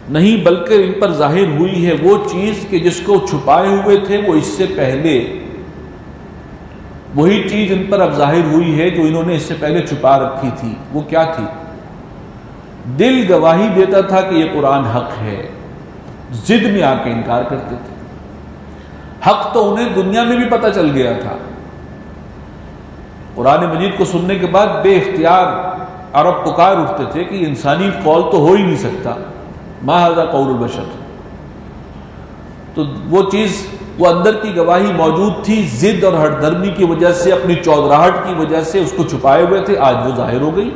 نہیں بلکہ ان پر ظاہر ہوئی ہے وہ چیز کہ جس کو چھپائے ہوئے تھے وہ اس سے پہلے، وہی چیز ان پر اب ظاہر ہوئی ہے جو انہوں نے اس سے پہلے چھپا رکھی تھی۔ وہ کیا تھی؟ دل گواہی دیتا تھا کہ یہ قرآن حق ہے، ضد میں آ کے انکار کرتے تھے۔ حق تو انہیں دنیا میں بھی پتہ چل گیا تھا، قرآن مجید کو سننے کے بعد بے اختیار عرب پکار اٹھتے تھے کہ انسانی قول تو ہو ہی نہیں سکتا، ما ھذا قول البشر۔ تو وہ چیز، وہ اندر کی گواہی موجود تھی، ضد اور ہٹ درمی کی وجہ سے، اپنی چودراہٹ کی وجہ سے اس کو چھپائے ہوئے تھے، آج وہ ظاہر ہو گئی۔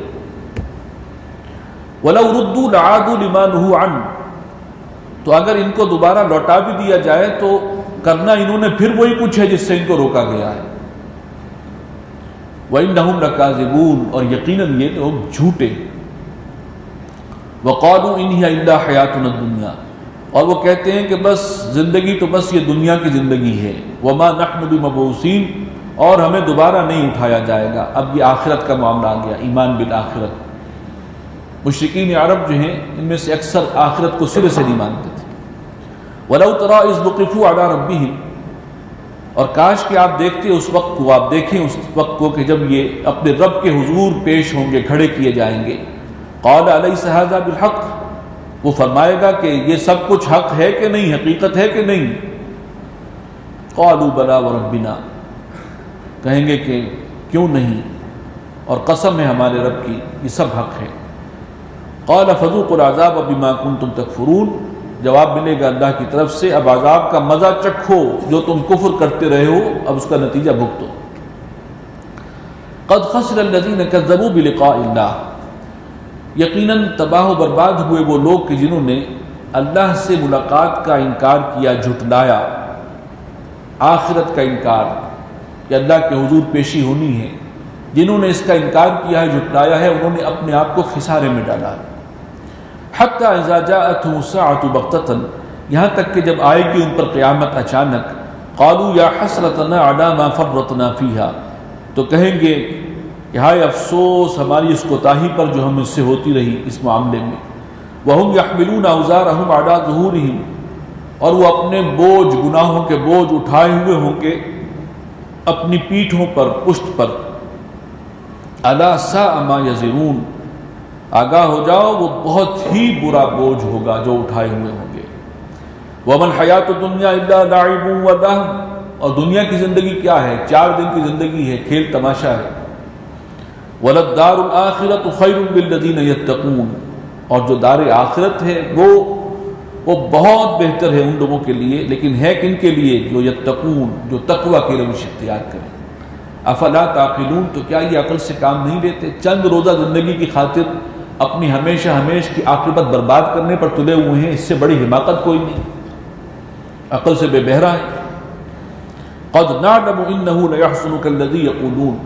وَلَوْ رُدُّوا لَعَادُوا لِمَا نُهُوا عَنْهُ، تو اگر ان کو دوبارہ لوٹا بھی دیا جائے تو کرنا انہوں نے پھر وہی کچھ ہے جس سے ان کو روکا گیا ہے۔ وَإِنَّهُمْ لَكَاذِبُونَ، اور یقیناً یہ لوگ جھوٹے، وقالوا ان هي الا حیاتنا الدنیا، اور وہ کہتے ہیں کہ بس زندگی تو بس یہ دنیا کی زندگی ہے، وما نحن بمبعوثین، اور ہمیں دوبارہ نہیں اٹھایا جائے گا۔ اب یہ آخرت کا معاملہ آ گیا، ایمان بالآخرت۔ مشرکین عرب جو ہیں ان میں سے اکثر آخرت کو سرے سے نہیں مانتے تھے۔ وَلَوْ تَرَىٰ إِذْ وُقِفُوا عَلَىٰ رَبِّهِمْ، اور کاش کہ آپ دیکھتے اس وقت کو، آپ دیکھیں اس وقت کو کہ جب یہ اپنے رب کے حضور پیش ہوں گے، کھڑے کیے جائیں گے۔ قَالَ أَلَيْسَ هَٰذَا بِالْحَقِّ، وہ فرمائے گا کہ یہ سب کچھ حق ہے کہ نہیں، حقیقت ہے کہ نہیں؟ قَالُوا بَلَىٰ وَرَبِّنَا، کہیں گے کہ کیوں نہیں، اور قسم ہے ہمارے رب کی، یہ سب حق ہے۔ قَالَ فَذُوقُوا الْعَذَابَ بِمَا كُنتُمْ تَكْفُرُونَ، جواب ملے گا اللہ کی طرف سے، اب عذاب کا مزہ چکھو، جو تم کفر کرتے رہے ہو اب اس کا نتیجہ بھگتو۔ قد خسر الذین کذبوا بلقاء اللہ، یقیناً تباہ و برباد ہوئے وہ لوگ کہ جنہوں نے اللہ سے ملاقات کا انکار کیا، جھٹلایا، آخرت کا انکار کہ اللہ کے حضور پیشی ہونی ہے، جنہوں نے اس کا انکار کیا ہے، جھٹلایا ہے، انہوں نے اپنے آپ کو خسارے میں ڈالا ہے۔ حتی اذا جاءتهم الساعة بغتة، یہاں تک کہ جب آئے گی ان پر قیامت اچانک، قالوا یا حسرتنا علی ما فرطنا فیہا، تو کہیں گے کہ ہائے افسوس ہماری اس کوتاہی پر جو ہم اس سے ہوتی رہی اس معاملے میں۔ وہم یحملون اوزارہم علی ظہورہم، اور وہ اپنے بوجھ، گناہوں کے بوجھ اٹھائے ہوئے ہوں گے اپنی پیٹھوں پر، پشت پر۔ الا ساء ما یزرون، آگاہ ہو جاؤ وہ بہت ہی برا بوجھ ہوگا جو اٹھائے ہوئے ہوں گے۔ وَمَا الْحَيَاةُ الدُّنْيَا إِلَّا لَعِبٌ وَلَهْوٌ، اور دنیا کی زندگی کیا ہے؟ 4 دن کی زندگی ہے، کھیل تماشا ہے۔ وَلَلدَّارُ الْآخِرَةُ خَيْرٌ لِلَّذِينَ يَتَّقُونَ، اور جو دار آخرت ہے وہ بہت بہتر ہے ان لوگوں کے لیے، لیکن ہے کن کے لیے؟ جو یتقون، جو تقوی کی روش اختیار کریں۔ افلا تعقلون، تو کیا یہ عقل سے کام نہیں لیتے؟ چند روزہ زندگی کی خاطر اپنی ہمیشہ ہمیش کی عاقبت برباد کرنے پر تلے ہوئے ہیں، اس سے بڑی حماقت کوئی نہیں، عقل سے بے بہرا ہے۔ قد نعلم انه ليحزنك الذي يقولون،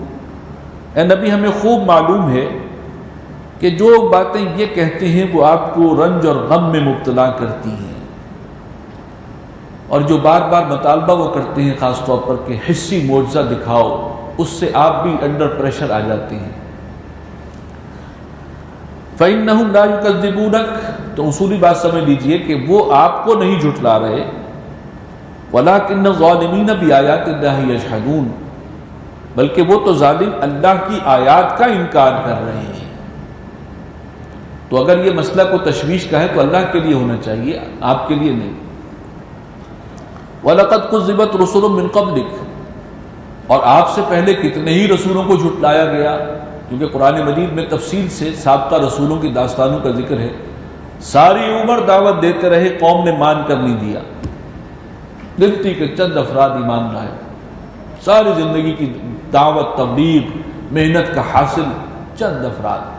اے نبی ہمیں خوب معلوم ہے کہ جو باتیں یہ کہتے ہیں وہ آپ کو رنج اور غم میں مبتلا کرتی ہیں، اور جو بار بار مطالبہ وہ کرتے ہیں خاص طور پر کہ حسی معجزہ دکھاؤ، اس سے آپ بھی انڈر پریشر آ جاتے ہیں۔ فَإِنَّهُمْ لَا يُكَذِّبُونَكَ، تو اصولی بات سمجھ لیجئے کہ وہ آپ کو نہیں جھٹلا رہے، وَلَكِنَّ الظَّالِمِينَ بِآيَاتِ اللَّهِ يَجْحَدُونَ، بلکہ وہ تو ظالم اللہ کی آیات کا انکار کر رہے ہیں۔ تو اگر یہ مسئلہ کو تشویش کا ہے تو اللہ کے لیے ہونا چاہیے، آپ کے لیے نہیں۔ وَلَقَدْ كُذِّبَتْ رُسُلٌ مِّن قَبْلِكَ، اور آپ سے پہلے کتنے ہی رسولوں کو جھٹلایا گیا، کیونکہ قرآن مجید میں تفصیل سے سابقہ رسولوں کی داستانوں کا ذکر ہے۔ ساری عمر دعوت دیتے رہے، قوم نے مان کر نہیں دیا، گنتی کے چند افراد ایمان لائے، ساری زندگی کی دعوت، تبلیغ، محنت کا حاصل چند افراد۔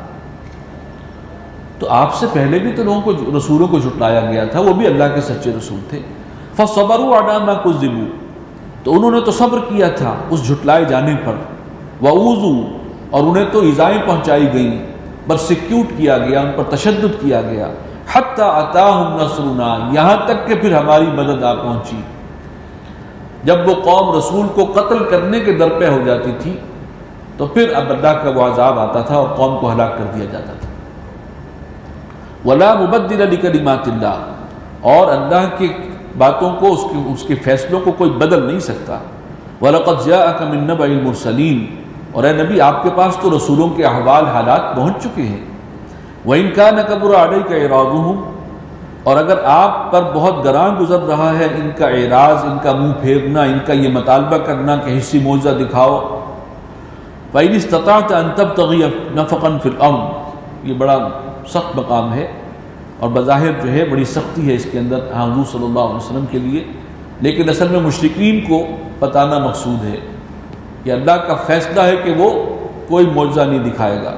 تو آپ سے پہلے بھی تو لوگوں کو، رسولوں کو جھٹلایا گیا تھا، وہ بھی اللہ کے سچے رسول تھے۔ فَصَبَرُوا عَلَىٰ مَا كُذِّبُوا، تو انہوں نے تو صبر کیا تھا اس جھٹلائے جانے پر۔ وَأُوذُوا، اور انہیں تو ایذائیں پہنچائی گئیں، پرسیکیوٹ کیا گیا، ان پر تشدد کیا گیا۔ حَتَّىٰ أَتَاهُمْ نَصْرُنَا، یہاں تک کہ پھر ہماری مدد آ پہنچی۔ جب وہ قوم رسول کو قتل کرنے کے در پہ ہو جاتی تھی تو پھر اب اللہ کا وہ عذاب آتا تھا اور قوم کو ہلاک کر دیا جاتا تھا۔ وَلَا مُبَدِّلَ لِكَلِمَاتِ اللَّهِ، اور اللہ کی باتوں کو، اس کے فیصلوں کو کوئی بدل نہیں سکتا۔ وَلَقَدْ جَاءَكَ مِن نَّبَإِ الْمُرْسَلِينَ، اور اے نبی آپ کے پاس تو رسولوں کے احوال، حالات پہنچ چکے ہیں۔ وَإِن كَانَ كَبُرَ عَلَيْكَ إِعْرَاضُهُمْ، اور اگر آپ پر بہت گراں گزر رہا ہے ان کا اعراض، ان کا منہ پھیرنا، ان کا یہ مطالبہ کرنا کہ حسی معجزہ دکھاؤ۔ فَإِنِ اسْتَطَعْتَ أَن تَبْتَغِيَ نَفَقًا فِي الْأَرْضِ، یہ بڑا سخت مقام ہے اور بظاہر جو ہے بڑی سختی ہے اس کے اندر حضور صلی اللہ علیہ وسلم کے لیے، لیکن اصل میں مشرکین کو بتانا مقصود ہے کہ اللہ کا فیصلہ ہے کہ وہ کوئی معجزہ نہیں دکھائے گا۔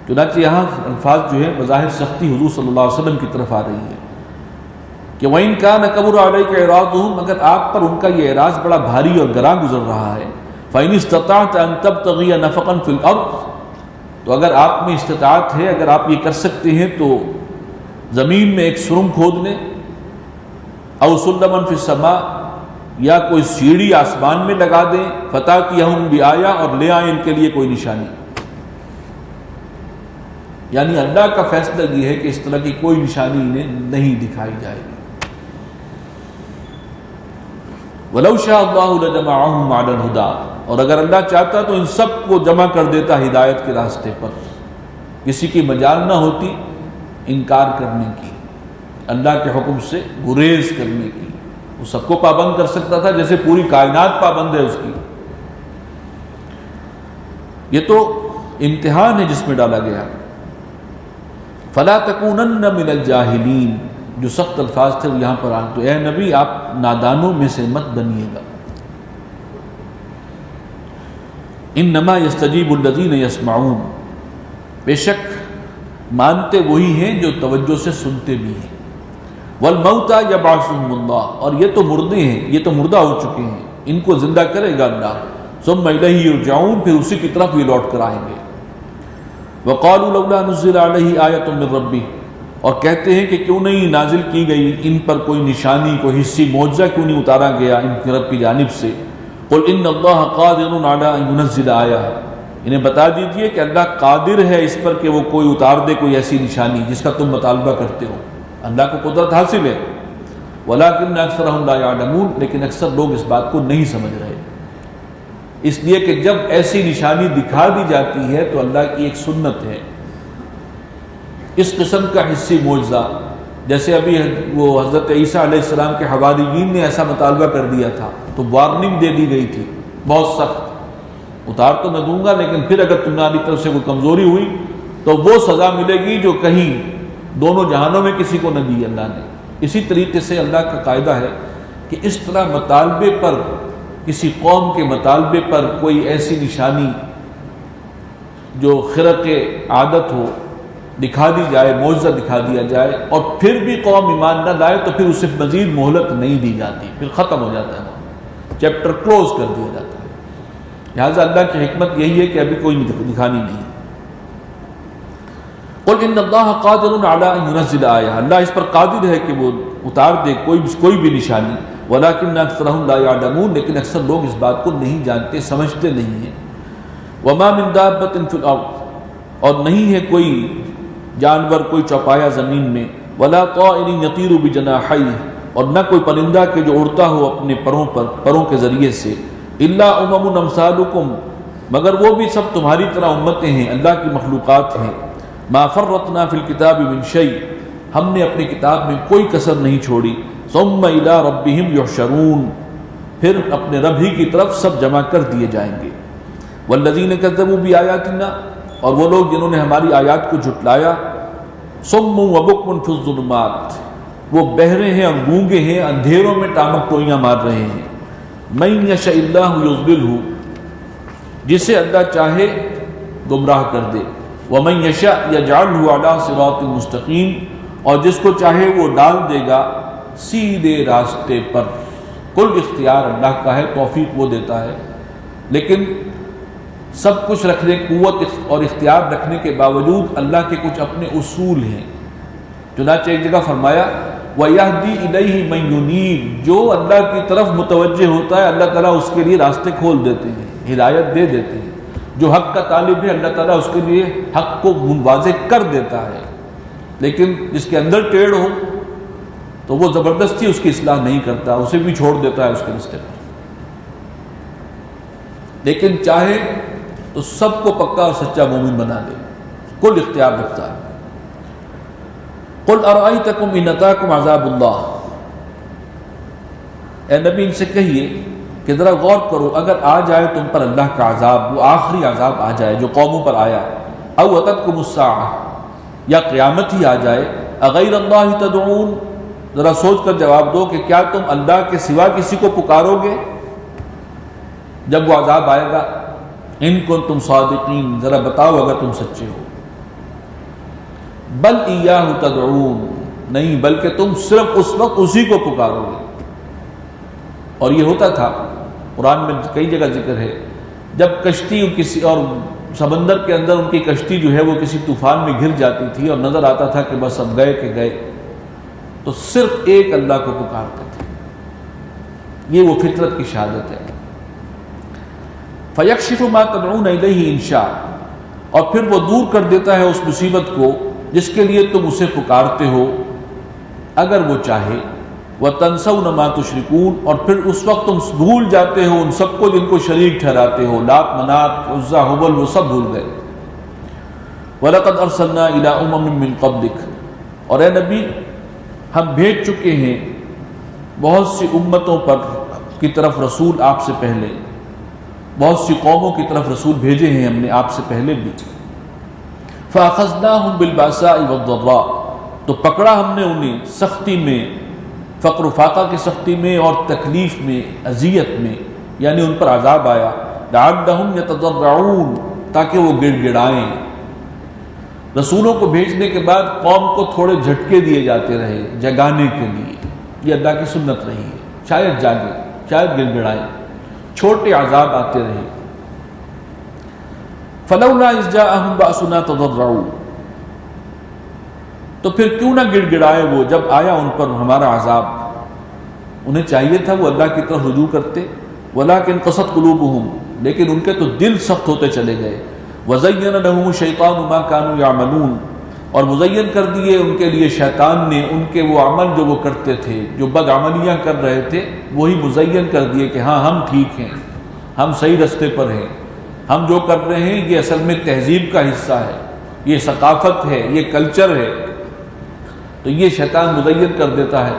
چنانچہ یہاں الفاظ جو ہے بظاہر سختی حضور صلی اللہ علیہ وسلم کی طرف آ رہی ہے کہ وَإِن كَانَ كَبُرَ عَلَيْكَ إِعْرَاضُهُمْ، اگر آپ پر ان کا یہ اعراض بڑا بھاری اور گراں گزر رہا ہے، فَإِنِ اسْتَطَعْتَ أَن تَبْتَغِيَ نَفَقًا فِي الْأَرْضِ، تو تو اگر آپ میں استطاعت ہے، اگر آپ یہ کر سکتے ہیں تو زمین میں ایک سرنگ کھود لیں، او سلما فی السماء، یا کوئی سیڑھی آسمان میں لگا دیں، فتاتیہم بآیہ، اور لے آئیں ان کے لیے کوئی نشانی۔ یعنی اللہ کا فیصلہ یہ ہے کہ اس طرح کی کوئی نشانی انہیں نہیں دکھائی جائے گی۔ وَلَوْ شَاءَ اللَّهُ لَجَمَعَهُمْ عَلَى الْهُدَىٰ، اور اگر اللہ چاہتا تو ان سب کو جمع کر دیتا ہدایت کے راستے پر، کسی کی مجال نہ ہوتی انکار کرنے کی، اللہ کے حکم سے گریز کرنے کی۔ وہ سب کو پابند کر سکتا تھا جیسے پوری کائنات پابند ہے اس کی۔ یہ تو امتحان ہے جس میں ڈالا گیا۔ فَلَا تَكُونَنَّ مِنَ الْجَاهِلِينَ، جو سخت الفاظ تھے وہ یہاں پر آئے، تو اے نبی آپ نادانوں میں سے مت بنیے گا۔ انما یستجیب الذین یسمعون، بے شک مانتے وہی ہیں جو توجہ سے سنتے بھی ہیں۔ والموتى یبعثهم اللہ، اور یہ تو مردے ہیں، یہ تو مردہ ہو چکے ہیں، ان کو زندہ کرے گا اللہ۔ ثم الیہ یرجعون، پھر اسی کی طرف یہ لوٹ کر آئیں گے۔ وقالوا لولا نزل علیہ آیۃ من ربہ، اور کہتے ہیں کہ کیوں نہیں نازل کی گئی ان پر کوئی نشانی، کوئی حصی معجزہ کیوں نہیں اتارا گیا ان کے رب کی جانب سے۔ قل ان اللہ قادر علی ان ینزل آیہ، انہیں بتا دیجئے کہ اللہ قادر ہے اس پر کہ وہ کوئی اتار دے کوئی ایسی نشانی جس کا تم مطالبہ کرتے ہو۔ اللہ کو قدرت حاصل ہے، ولکن اکثرهم لا یعلمون، لیکن اکثر لوگ اس بات کو نہیں سمجھ رہے، اس لیے کہ جب ایسی نشانی دکھا دی جاتی ہے تو اللہ کی ایک سنت ہے اس قسم کا حصی معجزہ، جیسے ابھی وہ حضرت عیسیٰ علیہ السلام کے حواریین نے ایسا مطالبہ کر دیا تھا تو وارننگ دے دی گئی تھی بہت سخت، اتار تو میں دوں گا لیکن پھر اگر تمہاری طرف سے کوئی کمزوری ہوئی تو وہ سزا ملے گی جو کہیں دونوں جہانوں میں کسی کو نہ دی اللہ نے۔ اسی طریقے سے اللہ کا قاعدہ ہے کہ اس طرح مطالبے پر، کسی قوم کے مطالبے پر کوئی ایسی نشانی جو خرق عادت ہو دکھا دی جائے، معجزہ دکھا دیا جائے، اور پھر بھی قوم ایمان نہ لائے تو پھر اسے مزید مہلت نہیں دی جاتی، پھر ختم ہو جاتا ہے، چیپٹر کلوز کر دیا جاتا ہے۔ لہٰذا اللہ کی حکمت یہی ہے کہ ابھی کوئی دکھانی نہیں۔ قل ان اللہ قادر علی ان ینزل آیہ، اللہ اس پر قادر ہے کہ وہ اتار دے کوئی بھی نشانی، ولکن اکثرهم لا یعلمون، لیکن اکثر لوگ اس بات کو نہیں جانتے، سمجھتے نہیں ہیں۔ وما من دابۃ فی الارض، اور نہیں ہے کوئی جانور، کوئی چوپایا زمین میں، ولا طائر یطیر بجناحیہ، اور نہ کوئی پرندہ کہ جو اڑتا ہو اپنے پروں کے ذریعے سے، الا امم امثالکم، مگر وہ بھی سب تمہاری طرح امتیں ہیں، اللہ کی مخلوقات ہیں۔ ما فرطنا فی الکتاب من شیء، ہم نے اپنی کتاب میں کوئی کسر نہیں چھوڑی۔ ثم الی ربہم یحشرون، پھر اپنے رب ہی کی طرف سب جمع کر دیے جائیں گے۔ والذین کذبوا بآیاتنا، اور وہ لوگ جنہوں نے ہماری آیات کو جھٹلایا، صم و بکم فی الظلمات، وہ بہرے ہیں اور گونگے ہیں، اندھیروں میں ٹامک ٹوئیاں مار رہے ہیں۔ من یشاء اللہ یضللہ، جسے اللہ چاہے گمراہ کر دے، ومن یشاء یجعلہ علی صراط مستقیم، اور جس کو چاہے وہ ڈال دے گا سیدھے راستے پر۔ کل اختیار اللہ کا ہے، توفیق وہ دیتا ہے، لیکن سب کچھ رکھنے، قوت اور اختیار رکھنے کے باوجود اللہ کے کچھ اپنے اصول ہیں۔ چنانچہ ایک جگہ فرمایا وَيَهْدِي إِلَيْهِ مَن يُنِيبُ، جو اللہ کی طرف متوجہ ہوتا ہے اللہ تعالیٰ اس کے لیے راستے کھول دیتے ہیں، ہدایت دے دیتے ہیں۔ جو حق کا طالب ہے اللہ تعالیٰ اس کے لیے حق کو واضح کر دیتا ہے، لیکن جس کے اندر ٹیڑھ ہو تو وہ زبردستی اس کی اصلاح نہیں کرتا، اسے بھی چھوڑ دیتا ہے اس کے راستے پر۔ لیکن چاہے تو سب کو پکا اور سچا مومن بنا دے، کل اختیار رکھتا ہے۔ قل ارأیتکم ان اتاکم عذاب اللہ، اے نبی ان سے کہیے کہ ذرا غور کرو اگر آ جائے تم پر اللہ کا عذاب، وہ آخری عذاب آ جائے جو قوموں پر آیا، او اتتکم الساعہ، یا قیامت ہی آ جائے، اغیر اللہ تدعون، ذرا سوچ کر جواب دو کہ کیا تم اللہ کے سوا کسی کو پکارو گے جب وہ عذاب آئے گا؟ ان کنتم صادقین، ذرا بتاؤ اگر تم سچے ہو۔ بل ایاہ تدعون، نہیں بلکہ تم صرف اس وقت اسی کو پکارو گے۔ اور یہ ہوتا تھا، قرآن میں کئی جگہ ذکر ہے، جب کشتی کسی اور سمندر کے اندر ان کی کشتی جو ہے وہ کسی طوفان میں گر جاتی تھی اور نظر آتا تھا کہ بس اب گئے کہ گئے، تو صرف ایک اللہ کو پکارتے تھے۔ یہ وہ فطرت کی شہادت ہے۔ فَيَكْشِفُ مَا تَدْعُونَ إِلَيْهِ إِن شَاءَ، اور پھر وہ دور کر دیتا ہے اس مصیبت کو جس کے لیے تم اسے پکارتے ہو اگر وہ چاہے۔ وَتَنْسَوْنَ مَا تُشْرِكُونَ، اور پھر اس وقت تم بھول جاتے ہو ان سب کو جن کو شریک ٹھہراتے ہو، لات، منات، عزا، حبل، وہ سب بھول گئے۔ وَلَقَدْ أَرْسَلْنَا إِلَىٰ أُمَمٍ مِّن قَبْلِكَ، اور اے نبی ہم بھیج چکے ہیں بہت سی امتوں پر کی طرف رسول، آپ سے پہلے بہت سی قوموں کی طرف رسول بھیجے ہیں ہم نے آپ سے پہلے بھی۔ فَأَخَذْنَاهُمْ بِالْبَأْسَاءِ وَالضَّرَّاءِ، تو پکڑا ہم نے انہیں سختی میں، فقر و فاقہ کی سختی میں اور تکلیف میں، اذیت میں، یعنی ان پر عذاب آیا۔ لَعَلَّهُمْ يَتَضَرَّعُونَ، تاکہ وہ گڑ گڑائیں۔ رسولوں کو بھیجنے کے بعد قوم کو تھوڑے جھٹکے دیے جاتے رہے جگانے کے لیے، یہ اللہ کی سنت رہی ہے، شاید جاگے، شاید گڑ گڑائیں، چھوٹے عذاب آتے رہے۔ فَلَوْلَا إِذْ جَاءَهُمْ بَأْسُنَا تَضَرَّعُوا، تو پھر کیوں نہ گڑ گڑائے وہ جب آیا ان پر ہمارا عذاب۔ انہیں چاہیے تھا وہ اللہ کی طرف رجوع کرتے۔ وَلَكِنْ قَسَتْ قُلُوبُهُمْ، لیکن ان کے تو دل سخت ہوتے چلے گئے۔ وَزَيَّنَ لَهُمُ الشَّيْطَانُ مَا كَانُوا يَعْمَلُونَ، اور مزین کر دیے ان کے لیے شیطان نے ان کے وہ عمل جو وہ کرتے تھے، جو بد عملیاں کر رہے تھے، وہی مزین کر دیے کہ ہاں ہم ٹھیک ہیں، ہم صحیح رستے پر ہیں، ہم جو کر رہے ہیں یہ اصل میں تہذیب کا حصہ ہے، یہ ثقافت ہے، یہ کلچر ہے۔ تو یہ شیطان مزین کر دیتا ہے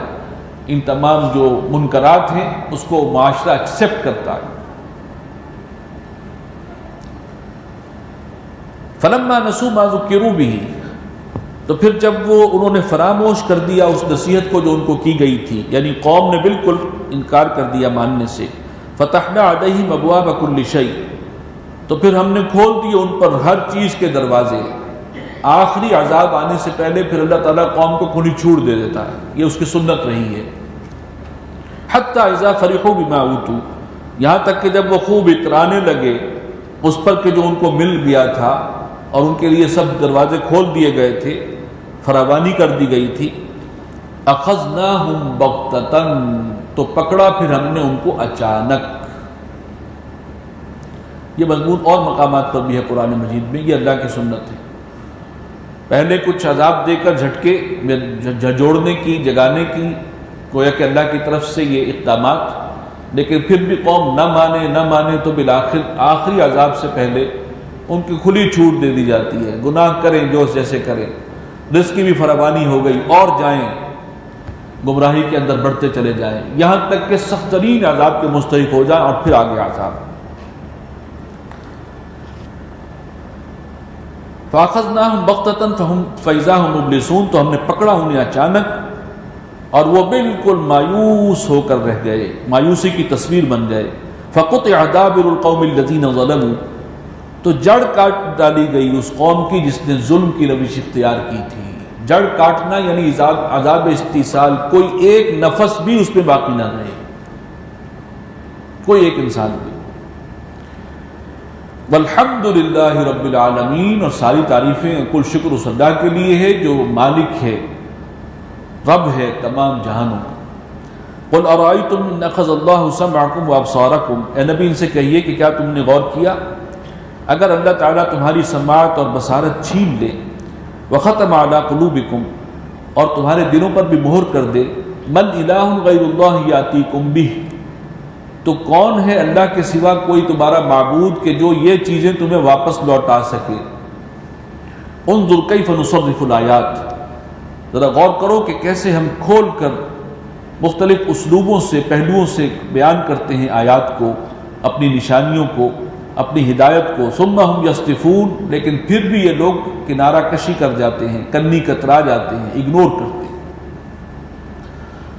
ان تمام جو منکرات ہیں، اس کو معاشرہ ایکسیپٹ کرتا ہے۔ فَلَمَّا نَسُوا مَا ذُكِّرُوا بِهِ، تو پھر جب وہ انہوں نے فراموش کر دیا اس نصیحت کو جو ان کو کی گئی تھی، یعنی قوم نے بالکل انکار کر دیا ماننے سے، فَتَحْنَا عَلَيْهِمْ أَبْوَابَ كُلِّ شَيْءٍ، تو پھر ہم نے کھول دیے ان پر ہر چیز کے دروازے۔ آخری عذاب آنے سے پہلے پھر اللہ تعالیٰ قوم کو کھلی چھوٹ دے دیتا ہے، یہ اس کی سنت رہی ہے۔ حَتَّى إِذَا فَرِحُوا بِمَا أُوتُوا، یہاں تک کہ جب وہ خوب اترانے لگے اس پر کہ جو ان کو مل گیا تھا اور ان کے لیے سب دروازے کھول دیے گئے تھے، فراوانی کر دی گئی تھی، أَخَذْنَاهُمْ بَغْتَةً، تو پکڑا پھر ہم نے ان کو اچانک۔ یہ مضمون اور مقامات پر بھی ہے قرآن مجید میں، یہ اللہ کی سنت ہے۔ پہلے کچھ عذاب دے کر جھٹکے جھجوڑنے کی، جگانے کی، گویا کہ اللہ کی طرف سے یہ اقدامات، لیکن پھر بھی قوم نہ مانے تو بالآخر آخری عذاب سے پہلے ان کی کھلی چھوٹ دے دی جاتی ہے، گناہ کریں جو جیسے کریں، رزق کی بھی فراوانی ہو گئی، اور جائیں گمراہی کے اندر بڑھتے چلے جائیں، یہاں تک کہ سخت ترین عذاب کے مستحق ہو جائیں، اور پھر آگے عذاب۔ فَأَخَذْنَاهُمْ بَغْتَةً فَإِذَا هُمْ مُبْلِسُونَ، تو ہم نے پکڑا انہیں اچانک اور وہ بالکل مایوس ہو کر رہ گئے، مایوسی کی تصویر بن گئے۔ فَقُطِعَ دَابِرُ الْقَوْمِ الَّذِينَ ظَلَمُوا، تو جڑ کاٹ ڈالی گئی اس قوم کی جس نے ظلم کی روش اختیار کی تھی۔ جڑ کاٹنا یعنی عذاب استیصال، کوئی ایک نفس بھی اس پہ باقی نہ رہے، کوئی ایک انسان بھی۔ والحمد للہ رب العالمین، اور ساری تعریفیں کل شکر اس اللہ کے لیے ہے جو مالک ہے، رب ہے تمام جہانوں کا۔ قل ارائیتم ان اخذ اللہ سمعکم وابصارکم، اے نبی ان سے کہیے کہ کیا تم نے غور کیا اگر اللہ تعالیٰ تمہاری سماعت اور بصارت چھین لے، وختم علی قلوبکم، اور تمہارے دلوں پر بھی مہر کر دے، من الہ غیر اللہ یاتیکم بہ، تو کون ہے اللہ کے سوا کوئی تمہارا معبود کہ جو یہ چیزیں تمہیں واپس لوٹا سکے۔ انظر کیف نصرف الآیات، ذرا غور کرو کہ کیسے ہم کھول کر مختلف اسلوبوں سے، پہلوؤں سے بیان کرتے ہیں آیات کو، اپنی نشانیوں کو، اپنی ہدایت کو۔ ثم ہم یصطفون، لیکن پھر بھی یہ لوگ کنارہ کشی کر جاتے ہیں، کنی کترا جاتے ہیں، اگنور کرتے ہیں۔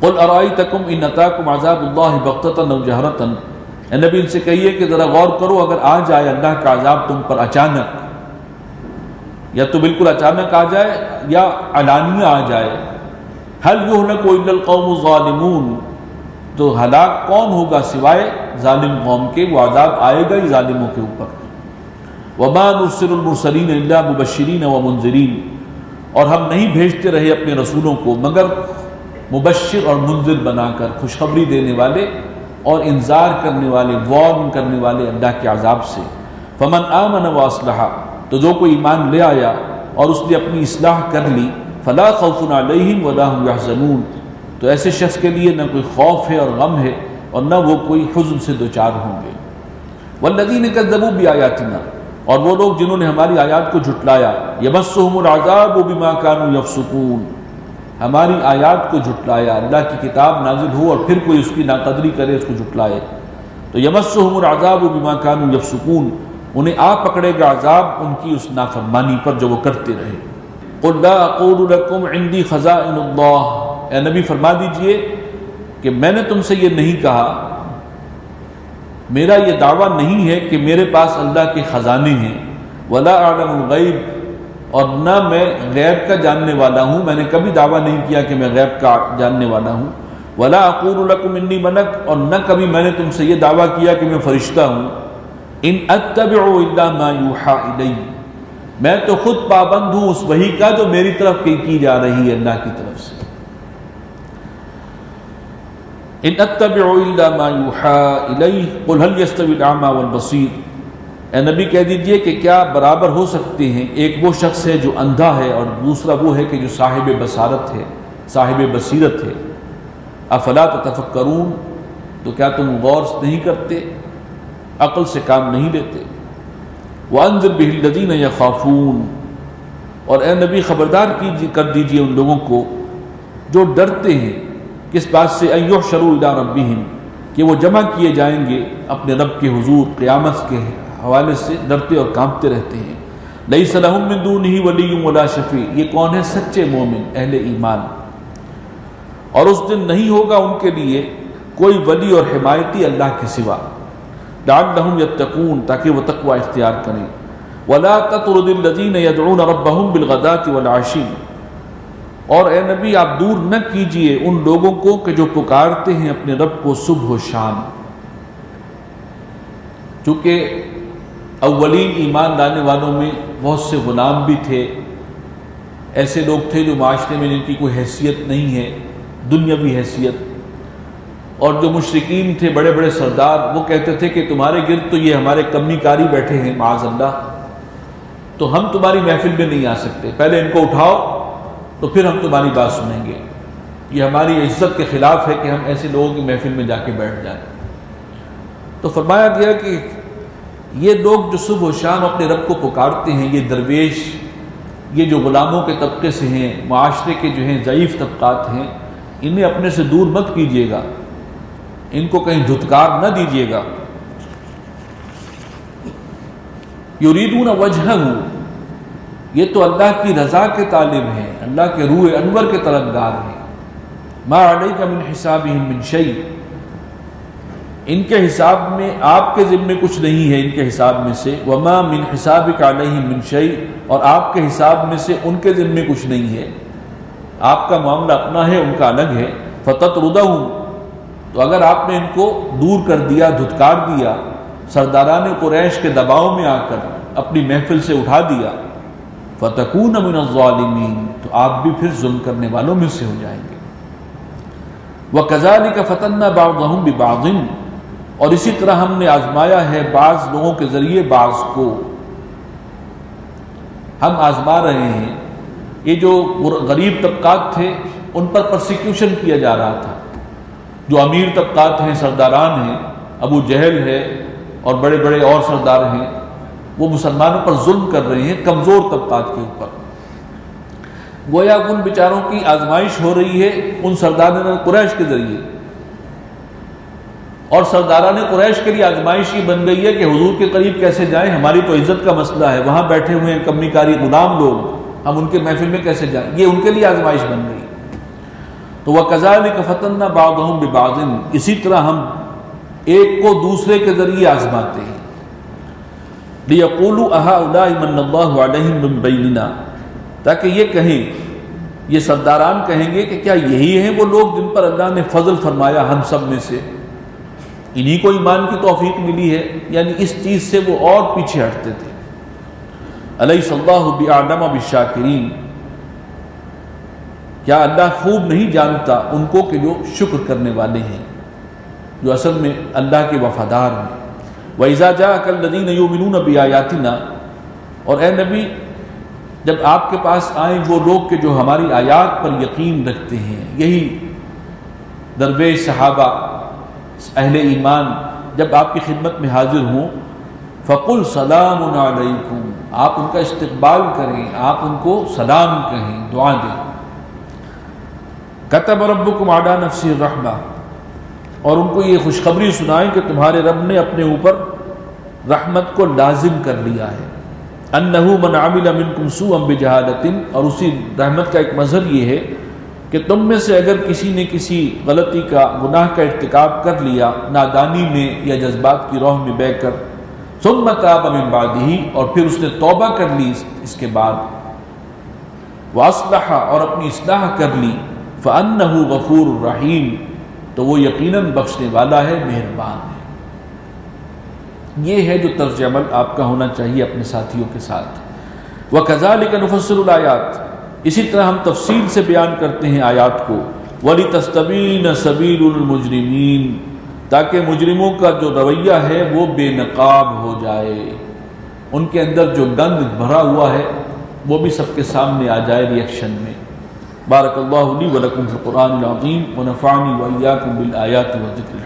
قل ارائیتکم ان اتاکم عذاب اللہ بغتۃ او جہرۃ، اے نبی ان سے کہیے کہ ذرا غور کرو اگر آ جائے اللہ کا عذاب تم پر اچانک، یا تو بالکل اچانک آ جائے یا علانیہ آ جائے، هل يهلك الا القوم الظالمون، تو ہلاک کون ہوگا سوائے ظالم قوم کے، وہ عذاب آئے گا ہی ظالموں کے اوپر۔ وما نرسل المرسلین الا مبشرین ومنذرین، اور ہم نہیں بھیجتے رہے اپنے رسولوں کو مگر مبشر اور منذر بنا کر، خوشخبری دینے والے اور انذار کرنے والے، وارن کرنے والے اللہ کے عذاب سے۔ فمن آمن واصلح، تو جو کوئی ایمان لے آیا اور اس نے اپنی اصلاح کر لی، فلا خوف علیہم ولا هم یحزنون، تو ایسے شخص کے لیے نہ کوئی خوف ہے اور غم ہے اور نہ وہ کوئی حزن سے دوچار ہوں گے۔ والذین کذبوا بآیاتنا، اور وہ لوگ جنہوں نے ہماری آیات کو جھٹلایا، یمسہم العذاب بما کانوا یفسقون، ہماری آیات کو جھٹلایا، اللہ کی کتاب نازل ہو اور پھر کوئی اس کی ناقدری کرے، اس کو جھٹلائے، تو یمسہم العذاب بما کانوا یفسقون، انہیں آ پکڑے گا عذاب ان کی اس نافرمانی پر جو وہ کرتے رہے۔ قل لا اقول لکم عندی خزائن اللہ، اے نبی فرما دیجئے کہ میں نے تم سے یہ نہیں کہا، میرا یہ دعویٰ نہیں ہے کہ میرے پاس اللہ کے خزانے ہیں، ولا اعلم الغیب، اور نہ میں غیب کا جاننے والا ہوں، میں نے کبھی دعویٰ نہیں کیا کہ میں غیب کا جاننے والا ہوں، ولا اقول لکم انی ملک، اور نہ کبھی میں نے تم سے یہ دعویٰ کیا کہ میں فرشتہ ہوں، ان اتبع الا ما یوحی الی، میں تو خود پابند ہوں اس وحی کا جو میری طرف کی جا رہی ہے اللہ کی طرف سے۔ ان اتبع الا ما یوحی الی قل هل یستوی الاعمی والبصیر، اے نبی کہہ دیجئے کہ کیا برابر ہو سکتے ہیں، ایک وہ شخص ہے جو اندھا ہے اور دوسرا وہ ہے کہ جو صاحب بصارت ہے، صاحب بصیرت ہے۔ افلا تتفکرون، تو کیا تم غور نہیں کرتے، عقل سے کام نہیں لیتے۔ وانذر به الذین یخافون، اور اے نبی خبردار کر دیجئے ان لوگوں کو جو ڈرتے ہیں، کس بات سے، ان یحشروا الی ربہم، کہ وہ جمع کیے جائیں گے اپنے رب کے حضور قیامت کے حوالے سے، ڈرتے اور کانپتے رہتے ہیں۔ لیس لہم من دونہ ولی ولا شفیع، یہ کون ہے؟ سچے مومن، اہل ایمان۔ اور اس دن نہیں ہوگا ان کے لیے کوئی ولی اور حمایتی اللہ کے سوا، لعلہم یتقون، تاکہ وہ تقوی اختیار کریں۔ ولا تطرد الذین یدعون ربہم بالغداة والعشی، اور اے نبی آپ دور نہ کیجئے ان لوگوں کو کہ جو پکارتے ہیں اپنے رب کو صبح و شام، چونکہ اولین ایمان لانے والوں میں بہت سے غلام بھی تھے، ایسے لوگ تھے جو معاشرے میں جن کی کوئی حیثیت نہیں ہے، دنیاوی حیثیت، اور جو مشرکین تھے بڑے بڑے سردار، وہ کہتے تھے کہ تمہارے گرد تو یہ ہمارے کمی کاری بیٹھے ہیں معاذ اللہ، تو ہم تمہاری محفل میں نہیں آ سکتے، پہلے ان کو اٹھاؤ تو پھر ہم تمہاری بات سنیں گے، یہ ہماری عزت کے خلاف ہے کہ ہم ایسے لوگوں کی محفل میں جا کے بیٹھ جائیں۔ تو فرمایا گیا کہ یہ لوگ جو صبح و شام اپنے رب کو پکارتے ہیں، یہ درویش، یہ جو غلاموں کے طبقے سے ہیں، معاشرے کے جو ہیں ضعیف طبقات ہیں، انہیں اپنے سے دور مت کیجیے گا، ان کو کہیں دھتکار نہ دیجیے گا۔ یریدون وجہہ، یہ تو اللہ کی رضا کے طالب ہیں، اللہ کے روح انور کے طلبگار ہیں۔ ما علیک من حسابہم من شیء، ان کے حساب میں آپ کے ذمے کچھ نہیں ہے، ان کے حساب میں سے، وما من حسابک علیہم من شیء، اور آپ کے حساب میں سے ان کے ذمے کچھ نہیں ہے، آپ کا معاملہ اپنا ہے، ان کا الگ ہے۔ فتطردہم، تو اگر آپ نے ان کو دور کر دیا، دھتکار دیا، سرداران قریش کے دباؤ میں آ کر اپنی محفل سے اٹھا دیا، فتکون من الظالمین، تو آپ بھی پھر ظلم کرنے والوں میں سے ہو جائیں گے۔ وَكَذَلِكَ فَتَنَّا بَعْضَهُمْ بِبَعْضٍ، اور اسی طرح ہم نے آزمایا ہے بعض لوگوں کے ذریعے بعض کو، ہم آزما رہے ہیں۔ یہ جو غریب طبقات تھے ان پر پرسیکیوشن کیا جا رہا تھا، جو امیر طبقات ہیں، سرداران ہیں، ابو جہل ہے اور بڑے بڑے اور سردار ہیں، وہ مسلمانوں پر ظلم کر رہے ہیں کمزور طبقات کے اوپر۔ گویا ان بیچاروں کی آزمائش ہو رہی ہے ان سرداران قریش کے ذریعے، اور سرداران قریش کے لیے آزمائش یہ بن گئی ہے کہ حضور کے قریب کیسے جائیں، ہماری تو عزت کا مسئلہ ہے، وہاں بیٹھے ہوئے ہیں کمی کاری غلام لوگ، ہم ان کے محفل میں کیسے جائیں، یہ ان کے لیے آزمائش بن گئی۔ تو وَكَذَلِكَ فَتَنَّا بَعْضَهُمْ بِبَعْضٍ، اسی طرح ہم ایک کو دوسرے کے ذریعے آزماتے ہیں۔ لِيَقُولُوا أَهَؤُلَاءِ مَنَّ اللَّهُ عَلَيْهِمْ مِنْ بَيْنِنَا، تاکہ یہ کہیں، یہ سرداران کہیں گے کہ کیا یہی ہیں وہ لوگ جن پر اللہ نے فضل فرمایا ہم سب میں سے، انہی کو ایمان کی توفیق ملی ہے، یعنی اس چیز سے وہ اور پیچھے ہٹتے تھے۔ الیس اللہ بأعلم بالشاکرین، کیا اللہ خوب نہیں جانتا ان کو کہ جو شکر کرنے والے ہیں، جو اصل میں اللہ کے وفادار ہیں۔ وَإِذَا جَاءَكَ الَّذِينَ يُؤْمِنُونَ بِآيَاتِنَا، اور اے نبی جب آپ کے پاس آئیں وہ لوگ کہ جو ہماری آیات پر یقین رکھتے ہیں، یہی درویش صحابہ اہل ایمان جب آپ کی خدمت میں حاضر ہوں، فَقُلْ سَلَامٌ عَلَيْكُمْ، آپ ان کا استقبال کریں، آپ ان کو سلام کہیں، دعا دیں۔ كَتَبَ رَبُّكُمْ عَلَى نَفْسِهِ الرَّحْمَةَ، اور ان کو یہ خوشخبری سنائیں کہ تمہارے رب نے اپنے اوپر رحمت کو لازم کر لیا ہے۔ أَنَّهُ مَنْ عَمِلَ مِنْكُمْ سُوءًا بِجَهَالَةٍ، اور اسی رحمت کا ایک مظہر یہ ہے کہ تم میں سے اگر کسی نے کسی غلطی کا، گناہ کا ارتکاب کر لیا نادانی میں یا جذبات کی روح میں بہہ کر، ثم تاب من بعدہ، اور پھر اس نے توبہ کر لی اس کے بعد، واصلح، اور اپنی اصلاح کر لی، فانہ غفور رحیم، تو وہ یقیناً بخشنے والا ہے، مہربان ہے۔ یہ ہے جو طرز عمل آپ کا ہونا چاہیے اپنے ساتھیوں کے ساتھ۔ وَكَذَلِكَ نُفَصِّلُ الْآيَاتِ، اسی طرح ہم تفصیل سے بیان کرتے ہیں آیات کو، وَلِتَسْتَبِينَ سَبِيلُ الْمُجْرِمِينَ، تاکہ مجرموں کا جو رویہ ہے وہ بے نقاب ہو جائے، ان کے اندر جو گند بھرا ہوا ہے وہ بھی سب کے سامنے آ جائے ریئیکشن میں۔ بارک اللہ لی و لکم فی القرآن العظیم ونفعنی و ایاکم بالآیات و ذکر